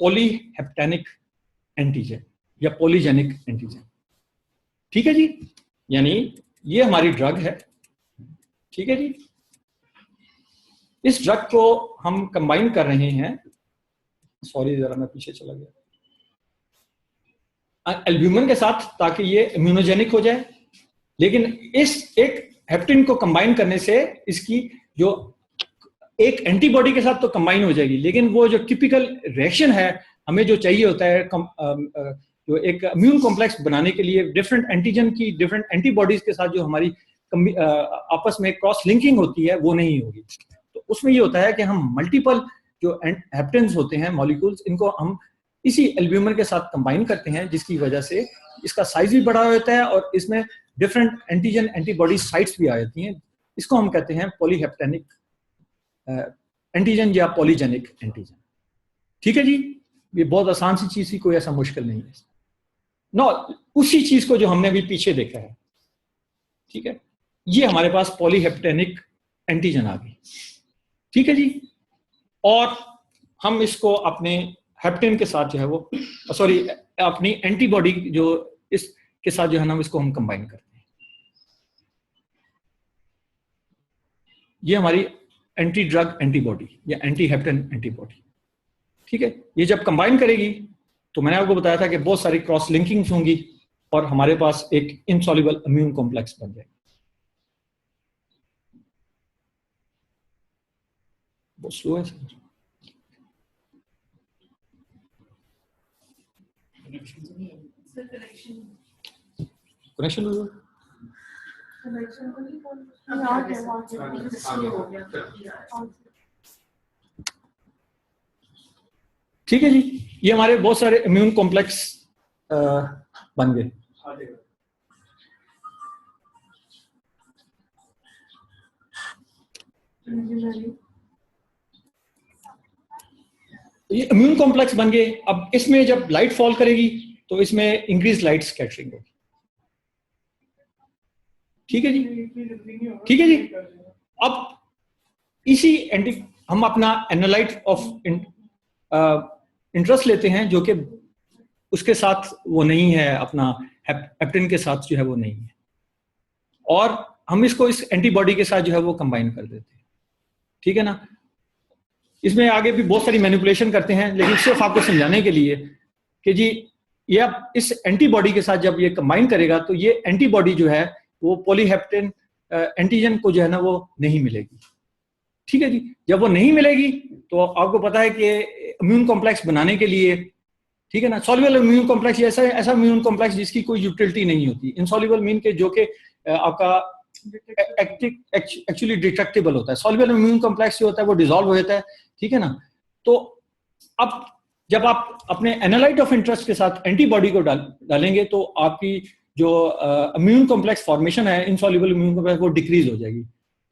पॉलीहेप्टेनिक एंटीजन या पॉलीजेनिक एंटीजन. ठीक है जी. यानी ये हमारी ड्रग है. ठीक है जी. इस ड्रग को हम कंबाइन कर रहे हैं, सॉरी जरा मैं पीछे चला गया, एल्ब्यूमिन के साथ ताकि ये इम्यूनोजेनिक हो जाए. लेकिन इस एक हेप्टेन को कंबाइन करने से इसकी जो एक एंटीबॉडी के साथ तो कंबाइन हो जाएगी, लेकिन वो जो टिपिकल रिएक्शन है हमें जो चाहिए होता है जो एक इम्यून कॉम्प्लेक्स बनाने के लिए डिफरेंट एंटीजन की डिफरेंट एंटीबॉडीज के साथ जो हमारी आपस में क्रॉस लिंकिंग होती है वो नहीं होगी. तो उसमें ये होता है कि हम मल्टीपल जो हेप्टेन्स होते हैं मॉलिक्यूल्स, इनको हम इसी एल्ब्यूमिन के साथ कंबाइन करते हैं, जिसकी वजह से इसका साइज भी बड़ा होता है और इसमें डिफरेंट एंटीजन एंटीबॉडी साइट्स भी आ जाती हैं. इसको हम कहते हैं पॉलीहेप्टेनिक एंटीजन या पॉलीजेनिक एंटीजन. ठीक है जी. ये बहुत आसान सी चीज थी, कोई ऐसा मुश्किल नहीं है. नो, उसी चीज को जो हमने अभी पीछे देखा है. ठीक है. ये हमारे पास पॉलीहेप्टेनिक एंटीजन आ गई. ठीक है जी. और हम इसको अपने हेप्टेन के साथ जो है वो सॉरी अपनी एंटीबॉडी जो इसके साथ जो है ना इसको हम कंबाइन करते हैं. ये हमारी एंटी ड्रग एंटीबॉडी या एंटी हेप्टेन एंटीबॉडी. ठीक है. ये जब कंबाइन करेगी तो मैंने आपको बताया था कि बहुत सारी क्रॉस लिंकिंग्स होंगी और हमारे पास एक इनसॉल्युबल इम्यून कॉम्प्लेक्स बन जाएगा. बहुत स्लो है सर. कनेक्शन ठीक है जी. ये हमारे बहुत सारे इम्यून कॉम्प्लेक्स बन गए. ये इम्यून कॉम्प्लेक्स बन गए. अब इसमें जब लाइट फॉल करेगी तो इसमें इंक्रीज लाइट स्कैटरिंग होगी. ठीक है जी. ठीक है जी. अब इसी हम अपना एनालाइट ऑफ इंटरेस्ट लेते हैं जो कि उसके साथ वो नहीं है, अपना हेप्टेन के साथ जो है वो नहीं है, और हम इसको इस एंटीबॉडी के साथ जो है वो कंबाइन कर देते हैं. ठीक है ना. इसमें आगे भी बहुत सारी मैनिपुलेशन करते हैं, लेकिन सिर्फ आपको समझाने के लिए कि जी ये आप इस एंटीबॉडी के साथ जब ये कंबाइन करेगा तो ये एंटीबॉडी जो है वो पॉलीहेप्टेन एंटीजन को जो है ना वो नहीं मिलेगी. ठीक है जी. जब वो नहीं मिलेगी तो आपको पता है कि इम्यून कॉम्प्लेक्स बनाने के लिए, ठीक है ना, सॉल्युबल इम्यून कॉम्प्लेक्स ऐसा इम्यून कॉम्प्लेक्स जिसकी कोई यूटिलिटी नहीं होती. इनसॉल्युबल मीन के जो कि आपका एक्चुअली डिटेक्टेबल होता है। सॉल्युबल इम्यून कॉम्प्लेक्स जो होता है वो डिसॉल्व हो जाता है, ठीक है ना। तो अब जब आप अपने एनालाइट ऑफ इंटरेस्ट के साथ एंटीबॉडी को डालेंगे तो आपकी जो इम्यून कॉम्प्लेक्स फॉर्मेशन है, इनसॉल्युबल इम्यून कॉम्प्लेक्स, वो डिक्रीज हो जाएगी,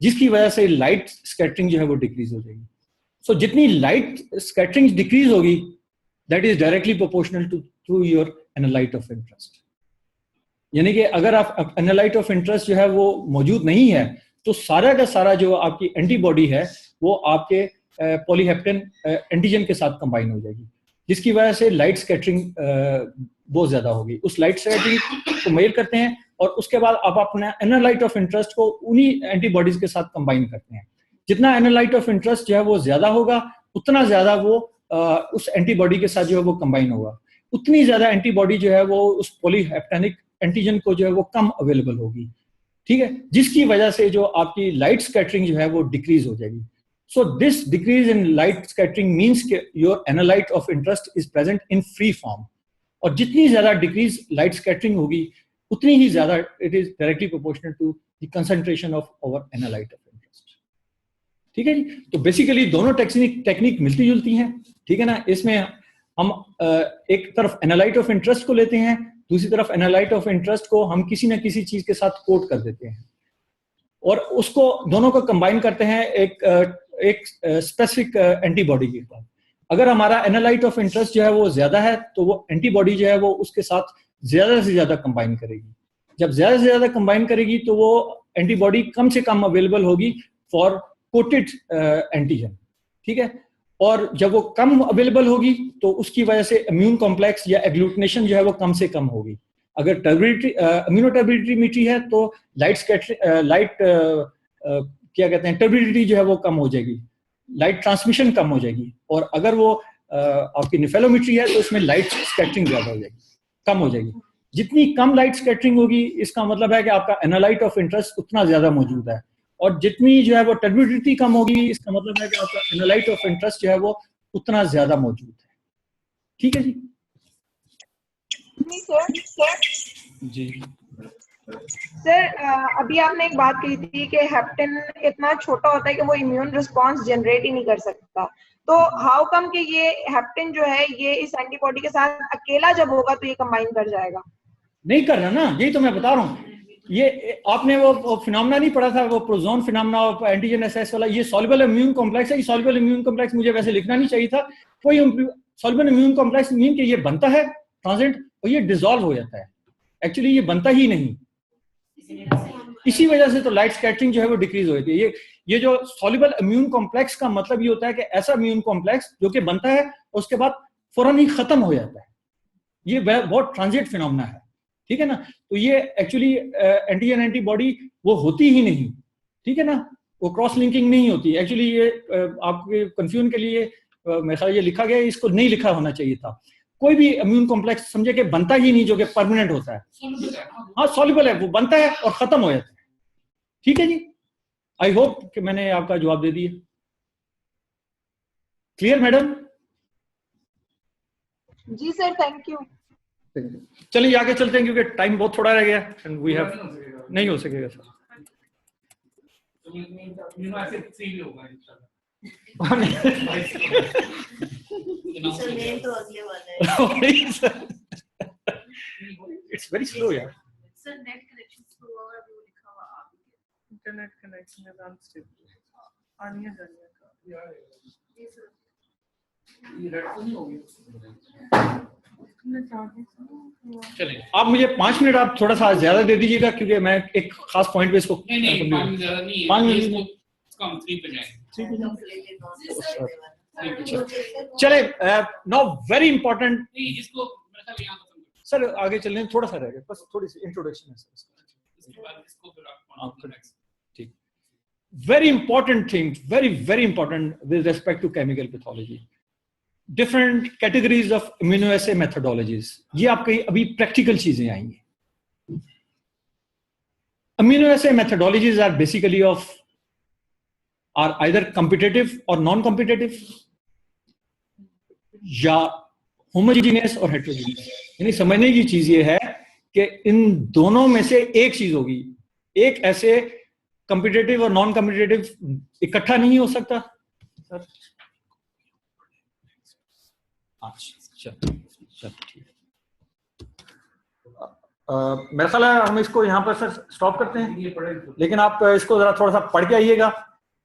जिसकी वजह से लाइट स्कैटरिंग जो है वो डिक्रीज हो जाएगी। सो जितनी लाइट स्कैटरिंग डिक्रीज होगी, that is directly proportional to your analyte of interest. यानी कि अगर आप एनालाइट ऑफ इंटरेस्ट जो है वो मौजूद नहीं है, तो सारा का सारा जो आपकी एंटीबॉडी है वो आपके पॉलीहेप्टेन एंटीजन के साथ कंबाइन हो जाएगी, जिसकी वजह से लाइट स्कैटरिंग बहुत ज्यादा होगी। उस लाइट स्कैटरिंग को मेजर करते हैं और उसके बाद आप अपना एनालाइट ऑफ इंटरेस्ट को उन्हीं एंटीबॉडीज के साथ कंबाइन करते हैं। जितना एनालाइट ऑफ इंटरेस्ट जो है वो ज्यादा होगा, उतना ज्यादा वो उस एंटीबॉडी के साथ जो है वो कंबाइन होगा, उतनी ज्यादा एंटीबॉडी जो है वो उस पॉलीहेप्टेनिक एंटीजन को जो है वो कम अवेलेबल होगी, ठीक है, जिसकी वजह से जो आपकी लाइट स्कैटरिंग जो है वो डिक्रीज हो जाएगी। So this decrease in light scattering means कि your analyte of interest is present in free form, और जितनी ज्यादा डिक्रीज लाइट स्कैटरिंग होगी उतनी ही ज्यादा it is directly proportional to the concentration of our analyte of interest, ठीक है जी। तो बेसिकली दोनों टेक्निक मिलती जुलती हैं, ठीक है ना। इसमें हम एक तरफ एनालाइट ऑफ इंटरेस्ट को लेते हैं, दूसरी तरफ एनालाइट ऑफ इंटरेस्ट को हम किसी ना किसी चीज के साथ कोट कर देते हैं और उसको दोनों को कंबाइन करते हैं एक स्पेसिफिक एंटीबॉडी के साथ। अगर हमारा एनालाइट ऑफ इंटरेस्ट जो है वो ज्यादा है तो वो एंटीबॉडी जो है वो उसके साथ ज्यादा से ज्यादा कंबाइन करेगी। जब ज्यादा से ज्यादा कंबाइन करेगी तो वो एंटीबॉडी कम से कम अवेलेबल होगी फॉर कोटेड एंटीजन, ठीक है। और जब वो कम अवेलेबल होगी तो उसकी वजह से इम्यून कॉम्प्लेक्स या एग्लूटिनेशन जो है वो कम से कम होगी। अगर टर्बिडिटी इम्यूनोटर्बिडिटी है तो लाइट क्या कहते हैं, टर्बिडिटी जो है वो कम हो जाएगी, लाइट ट्रांसमिशन कम हो जाएगी। और अगर वो आपकी निफेलोमेट्री है तो उसमें लाइट स्कैटरिंग ज्यादा हो जाएगी, कम हो जाएगी। जितनी कम लाइट स्कैटरिंग होगी इसका मतलब है कि आपका एनालाइट ऑफ इंटरेस्ट उतना ज्यादा मौजूद है, और जितनी जो है वो टर्बिडिटी कम होगी इसका मतलब है कि आपका एनालाइट ऑफ इंटरेस्ट जो है वो उतना ज्यादा मौजूद है, ठीक है जी। जी सर, अभी आपने एक बात कही थी कि हेप्टेन इतना छोटा होता है कि वो इम्यून रिस्पांस जनरेट ही नहीं कर सकता, तो हाउ कम कि ये हेप्टेन जो है ये इस एंटीबॉडी के साथ अकेला जब होगा तो ये कंबाइन कर जाएगा? नहीं कर रहा ना, यही तो मैं बता रहा हूँ। ये आपने वो फिनोमेना नहीं पढ़ा था, वो Prozone phenomena of antigen assess वाला, ये सॉल्युबल इम्यून कॉम्प्लेक्स है। ये सॉल्युबल इम्यून कॉम्प्लेक्स मुझे वैसे लिखना नहीं चाहिए था। कोई सॉल्युबल इम्यून कॉम्प्लेक्स मीन कि ये बनता है ट्रांजिट और ये डिसॉल्व हो जाता है, एक्चुअली ये बनता ही नहीं। इसी वजह से तो लाइट स्कैटरिंग जो है वो डिक्रीज हो जाती है। ये जो सॉल्युबल इम्यून कॉम्प्लेक्स का मतलब ये होता है कि ऐसा इम्यून कॉम्प्लेक्स जो कि बनता है और उसके बाद फौरन ही खत्म हो जाता है। ये बहुत ट्रांजिट फिनोमेना है, ठीक है ना। तो ये एक्चुअली एंटीजन एंटीबॉडी वो होती ही नहीं, ठीक है ना, वो क्रॉस लिंकिंग नहीं होती। एक्चुअली ये आपके कंफ्यूजन के लिए मेरे ख्याल ये लिखा गया, इसको नहीं लिखा होना चाहिए था। कोई भी इम्यून कॉम्प्लेक्स समझे कि बनता ही नहीं जो कि परमानेंट होता है। हाँ, सॉल्युबल है, वो बनता है और खत्म हो जाता है, ठीक है जी। आई होप कि मैंने आपका जवाब दे दिया। Clear madam? जी सर, थैंक यू। चलिए आगे चलते हैं क्योंकि टाइम बहुत थोड़ा रह गया एंड वी हैव नहीं हो सकेगा सर। इट्स वेरी स्लो यार। सर नेट कनेक्शन स्लो होगा, वो लिखा हुआ आप इंटरनेट कनेक्शन is unstable। आनिया जानिया का जी सर। ये रेड तो नहीं होगी। चलिए आप मुझे 5 मिनट आप थोड़ा सा ज्यादा दे दीजिएगा क्योंकि मैं एक खास पॉइंट पे इसको नहीं 5 मिनट ज्यादा नहीं है, 5 मिनट कम 3 पे जाएंगे। चले। नाउ वेरी इंपॉर्टेंट नहीं, इसको मेरे ख्याल यहाँ खत्म कर सर, आगे चलने में थोड़ा सा रह गया, बस थोड़ी सी इंट्रोडक्शन है सर। इसके बाद इसको फिर आप ठीक। Very important thing, very important with respect to chemical pathology, different categories of immunoassay methodologies. ये आपकी अभी प्रैक्टिकल चीजें आएंगी। Immunoassay methodologies are basically are either competitive और नॉन कॉम्पिटिटिव, या होमोजीनियस और हेटेरोजीनियस। यानी समझने की चीज ये है कि इन दोनों में से एक चीज होगी, एक ऐसे कम्पिटिटिव और नॉन कम्पिटिटिव इकट्ठा नहीं हो सकता सर? अच्छा ठीक। मेरा ख्याल है हम इसको यहाँ पर सर स्टॉप करते हैं, लेकिन आप इसको जरा थोड़ा सा पढ़ के आइएगा।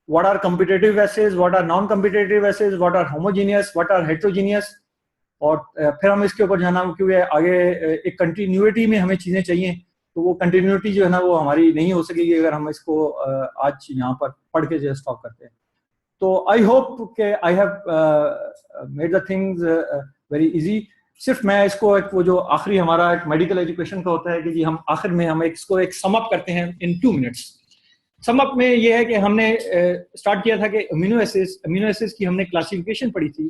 What are competitive essays, what are non-competitive essays, what are homogeneous, what are heterogeneous, और फिर हम इसके ऊपर जाना, क्योंकि आगे एक कंटिन्यूटी में हमें चीजें चाहिए, तो वो कंटिन्यूटी जो है ना वो हमारी नहीं हो सकेगी अगर हम इसको आज यहाँ पर पढ़ के जो स्टॉप करते हैं। तो आई होप के आई have made the things very easy. सिर्फ मैं इसको एक वो जो आखिरी हमारा एक मेडिकल एजुकेशन का होता है कि जी हम आखिर में हम इसको एक सम अप करते हैं इन 2 मिनट्स। सम अप में ये है कि हमने स्टार्ट किया था कि अमीनो एसिड्स की हमने क्लासिफिकेशन पढ़ी थी।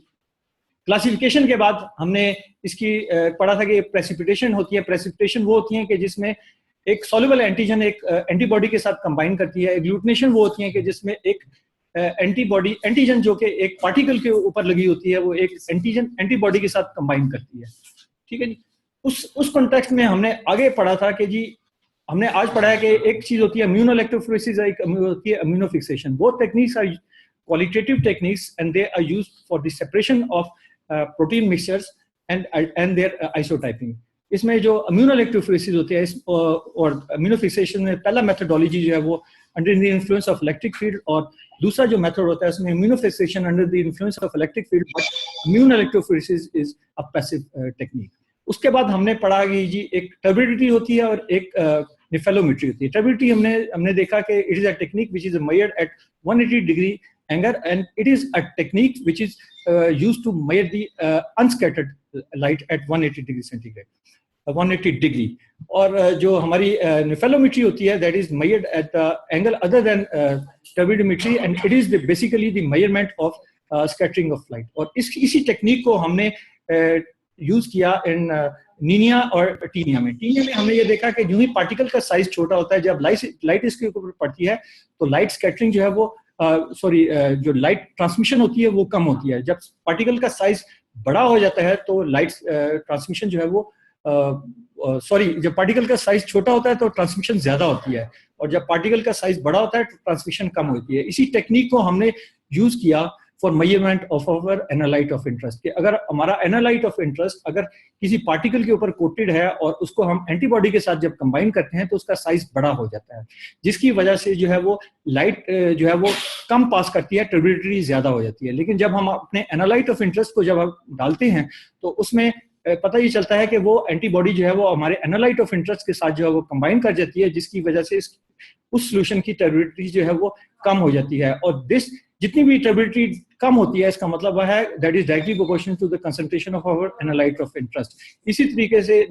क्लासिफिकेशन के बाद हमने इसकी पढ़ा था कि प्रेसिपिटेशन होती है। प्रेसिपिटेशन वो होती है कि जिसमें एक सॉल्युबल एंटीजन एक एंटीबॉडी के साथ कंबाइन करती है। एग्लूटिनेशन वो होती है कि जिसमें एक एंटीजन जो कि एक पार्टिकल के ऊपर लगी होती है वो एक एंटीबॉडी के साथ कंबाइन करती है। ठीक है जी। उस कॉन्टेक्स्ट में हमने आगे पढ़ा था कि जी हमने आज पढ़ा है कि एक चीज होती है इम्यूनोइलेक्ट्रोफोरेसिस, एक होती है immunofixation. Both techniques are qualitative techniques and they are used for the separation of protein mixtures and their isotyping. इसमें जो इम्यूनोइलेक्ट्रोफोरेसिस होती है और इम्यूनोफिक्सेशन में पहला मेथोडोलॉजी जो है वो under the influence of electric field, और दूसरा जो मेथड होता है उसमें immunofixation under the influence of electric field, but immunoelectrophoresis is a passive technique. उसके बाद हमने पढ़ा कि जी एक टर्बिडिटी होती है और एक नेफेलोमेट्री होती है। टर्बिडिटी हमने देखा कि it is a technique which is measured at 180 degree angle and it is a technique which is used to measure the unscattered light at 180 degree centigrade, 180 degree. और जो हमारी नेफेलोमेट्री होती है that is measured at angle other than turbidimetry and it is basically the measurement of scattering of light. और इसी technique को हमने use किया इन नीनिया और टीनिया में। टीनिया में हमने ये देखा कि जो ही पार्टिकल का साइज छोटा होता है, जब लाइट इसके ऊपर पड़ती है तो लाइट स्कैटरिंग जो है वो जो लाइट ट्रांसमिशन होती है वो कम होती है। जब पार्टिकल का साइज बड़ा हो जाता है तो लाइट ट्रांसमिशन जो है वो जब पार्टिकल का साइज छोटा होता है तो ट्रांसमिशन ज्यादा होती है, और जब पार्टिकल का साइज बड़ा होता है तो ट्रांसमिशन कम होती है। इसी टेक्निक को हमने यूज किया for measurement of our analyte of interest. कि अगर हमारा एनालाइट ऑफ इंटरेस्ट अगर किसी पार्टिकल के ऊपर कोटेड है और उसको हम एंटीबॉडी के साथ जब कंबाइन करते हैं तो उसका साइज बड़ा हो जाता है, जिसकी वजह से जो है वो लाइट जो है वो कम पास करती है, टर्बिडिटी ज्यादा हो जाती है। लेकिन जब हम अपने एनालाइट ऑफ इंटरेस्ट को जब हम डालते हैं तो उसमें पता ये चलता है कि वो एंटीबॉडी जो है वो हमारे एनालाइट ऑफ इंटरेस्ट के साथ जो है वो कंबाइन कर जाती है, जिसकी वजह से उस सोल्यूशन की टर्बिडिटी जो है वो कम हो जाती है। और जितनी भी टर्बिडिटी कम होती है इसका मतलब वह है that is directly proportional to the concentration of our analyte of interest. इसी तरीके से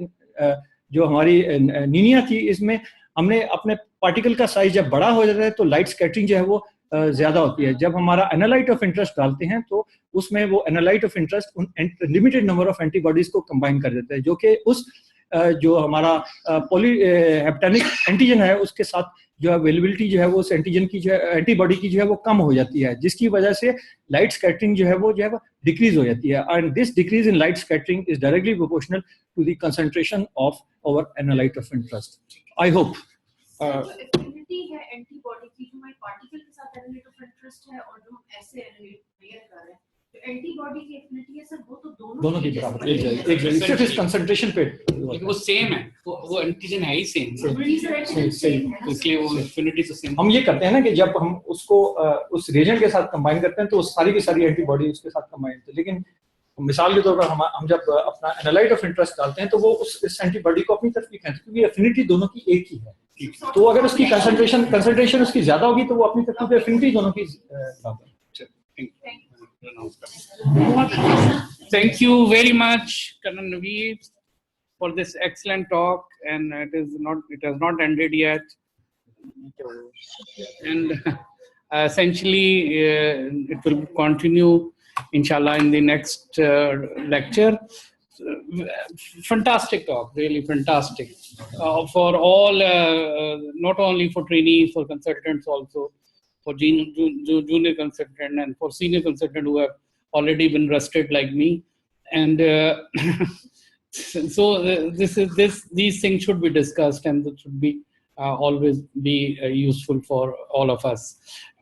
जो हमारी नीनिया थी, इसमें हमने अपने पार्टिकल का साइज जब बड़ा हो जाता है तो लाइट स्कैटरिंग जो है वो ज्यादा होती है। जब हमारा एनालाइट ऑफ इंटरेस्ट डालते हैं तो उसमें वो एनालाइट ऑफ इंटरेस्ट उन लिमिटेड नंबर ऑफ एंटीबॉडीज को कंबाइन कर देता है, जो कि उस जो हमारा पॉलीहेप्टेनिक एंटीजन है उसके साथ जो अवेलेबिलिटी जो है वो उस एंटीजन की जो है एंटीबॉडी की जो है वो कम हो जाती है, जिसकी वजह से लाइट स्कैटरिंग जो है वो डिक्रीज हो जाती है। And this decrease in light scattering is directly proportional to the concentration of our analyte of interest. I hope affinity है एंटीबॉडी की जो हमारे पार्टिकल के साथ एनालाइट ऑफ इंटरेस्ट है और जो हम ऐसे एनालाइट मेजर कर रहे हैं, तो एंटीबॉडी की एफिनिटी है सर वो तो दोनों की बराबर एक जगह सिर्फ इस कंसंट्रेशन पे वो सेम है, वो एंटीजन है ही सेम, इसलिए वो एफिनिटी तो सेम। हम ये करते हैं ना कि जब हम उसको उस रिएजेंट के साथ कंबाइन करते हैं तो सारी की सारी एंटीबॉडी उसके साथ कंबाइन होती है। लेकिन मिसाल के तौर पर हम जब अपना एनालाइट ऑफ इंटरेस्ट डालते हैं तो वो उस एंटीबॉडी को अपनी तरफ भी खींचते हैं, क्योंकि एफिनिटी दोनों की एक ही है। तो अगर उसकी कंसंट्रेशन उसकी ज्यादा होगी तो वो अपनी तरफ एफिनिटी दोनों की बराबर। Thank you very much, Karan Naveed, for this excellent talk, and it has not ended yet. And essentially, it will continue, inshallah, in the next lecture. Fantastic talk, really fantastic. For all, not only for trainees, for consultants also, for junior consultant and for senior consultant who have already been rusted like me. And so these things should be discussed and it should be always be useful for all of us.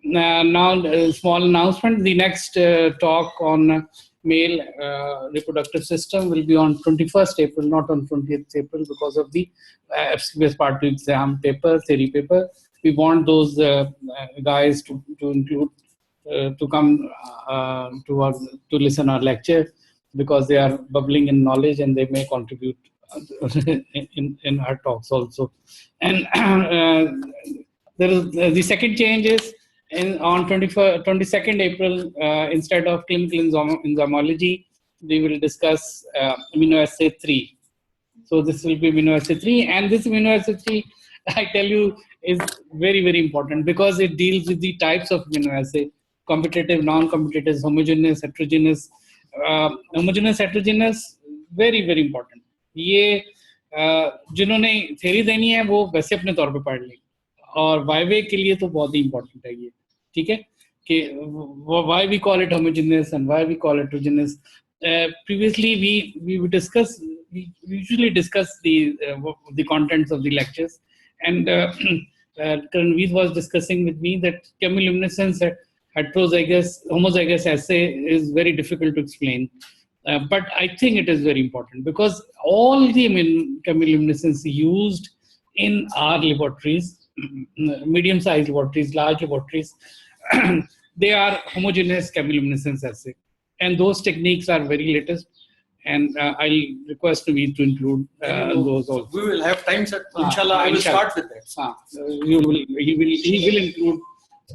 Now, a small announcement. The next talk on male reproductive system will be on 21st April, not on 20th April, because of the FCPS Part 2 exam paper, theory paper. We want those guys to include, to come to listen our lecture, because they are bubbling in knowledge and they may contribute in our talks also. And there is the second change is on 22nd April, instead of clinical enzymology, we will discuss immunoassay 3. So this will be immunoassay 3, and this immunoassay 3, I tell you, is very, very important because it deals with the types of immunoassay: competitive, non-competitive, homogeneous, heterogeneous. Homogeneous, heterogeneous, very, very important. ये जिन्होंने theory देनी है वो वैसे अपने तौर पे पढ़ लें, और वाईवे के लिए तो बहुत ही इम्पोर्टेंट है ये, ठीक है, कि why we call it homogeneous and why we call it heterogeneous. Previously we usually discuss the contents of the lectures, and Karanveer was discussing with me that chemiluminescence heterozygous homozygous assay is very difficult to explain. But I think it is very important because all the chemiluminescence used in our laboratories, medium-sized laboratories, large laboratories, they are homogeneous chemiluminescence assay. And those techniques are very latest. And I'll request me to include those also. We will have time, sir. Inshallah, I will start with that. He will include.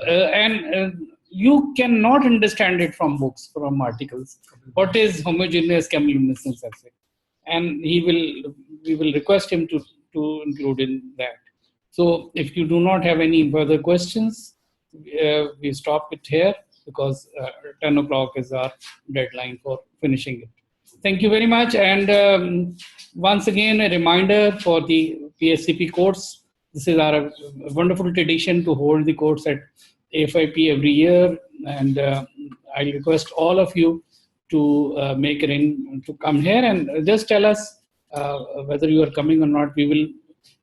And you cannot understand it from books, from articles. What is homogeneous chemiluminescence assay? And we will request him to include in that. So if you do not have any further questions, we stop it here because 10 o'clock is our deadline for finishing it. Thank you very much. And once again, a reminder for the PSCP course. This is our wonderful tradition to hold the course at AFIP every year. And I request all of you to make it to come here and just tell us whether you are coming or not. We will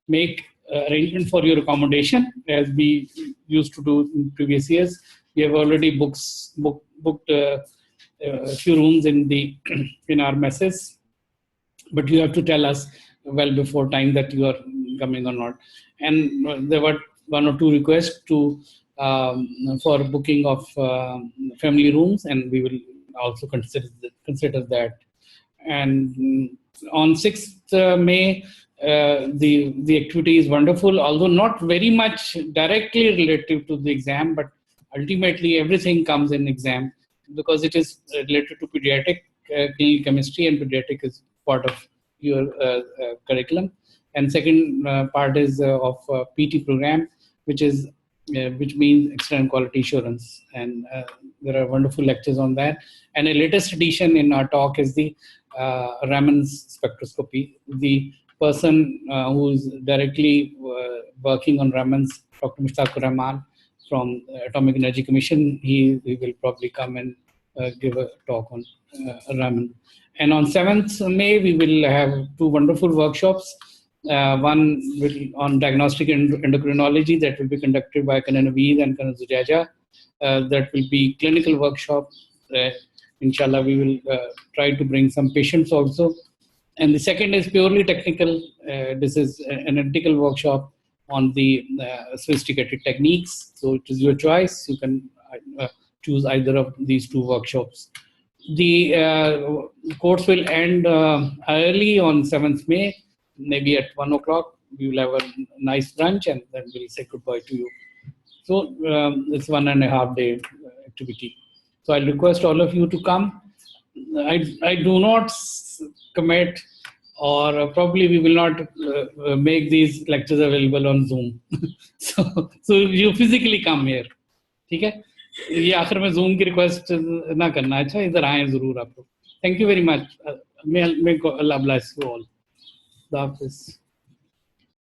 make arrangement for your accommodation as we used to do in previous years. We have already booked a few rooms in our messes, but you have to tell us well before time that you are coming or not. And there were one or two requests for booking of family rooms, and we will also consider that. And on 6th May, the activity is wonderful, although not very much directly related to the exam, but ultimately everything comes in exam because it is related to pediatric clinical chemistry, and pediatric is part of your curriculum. And second part is of PT program, which means external quality assurance, and there are wonderful lectures on that. And a latest addition in our talk is the Raman's spectroscopy. The person who is directly working on Raman's, Dr. Mushtaq Rahman from Atomic Energy Commission, he will probably come and give a talk on Raman. And on 7th May, we will have two wonderful workshops. One on diagnostic endocrinology that will be conducted by Kanan Naveed and Kanan Zujaja. That will be clinical workshop. Inshallah, we will try to bring some patients also. And the second is purely technical. This is an analytical workshop on the sophisticated techniques. So it is your choice. You can choose either of these two workshops. The course will end early on 7th May. Maybe at 1 o'clock, we will have a nice brunch and then we'll say goodbye to you. So it's 1.5 day activity. So I request all of you to come. I do not commit, or probably we will not make these lectures available on Zoom. so you physically come here. ठीक है? ये आखिर में Zoom की request ना करना, अच्छा इधर आएं ज़रूर आप लोग. Thank you very much. May Allah bless you all. The office.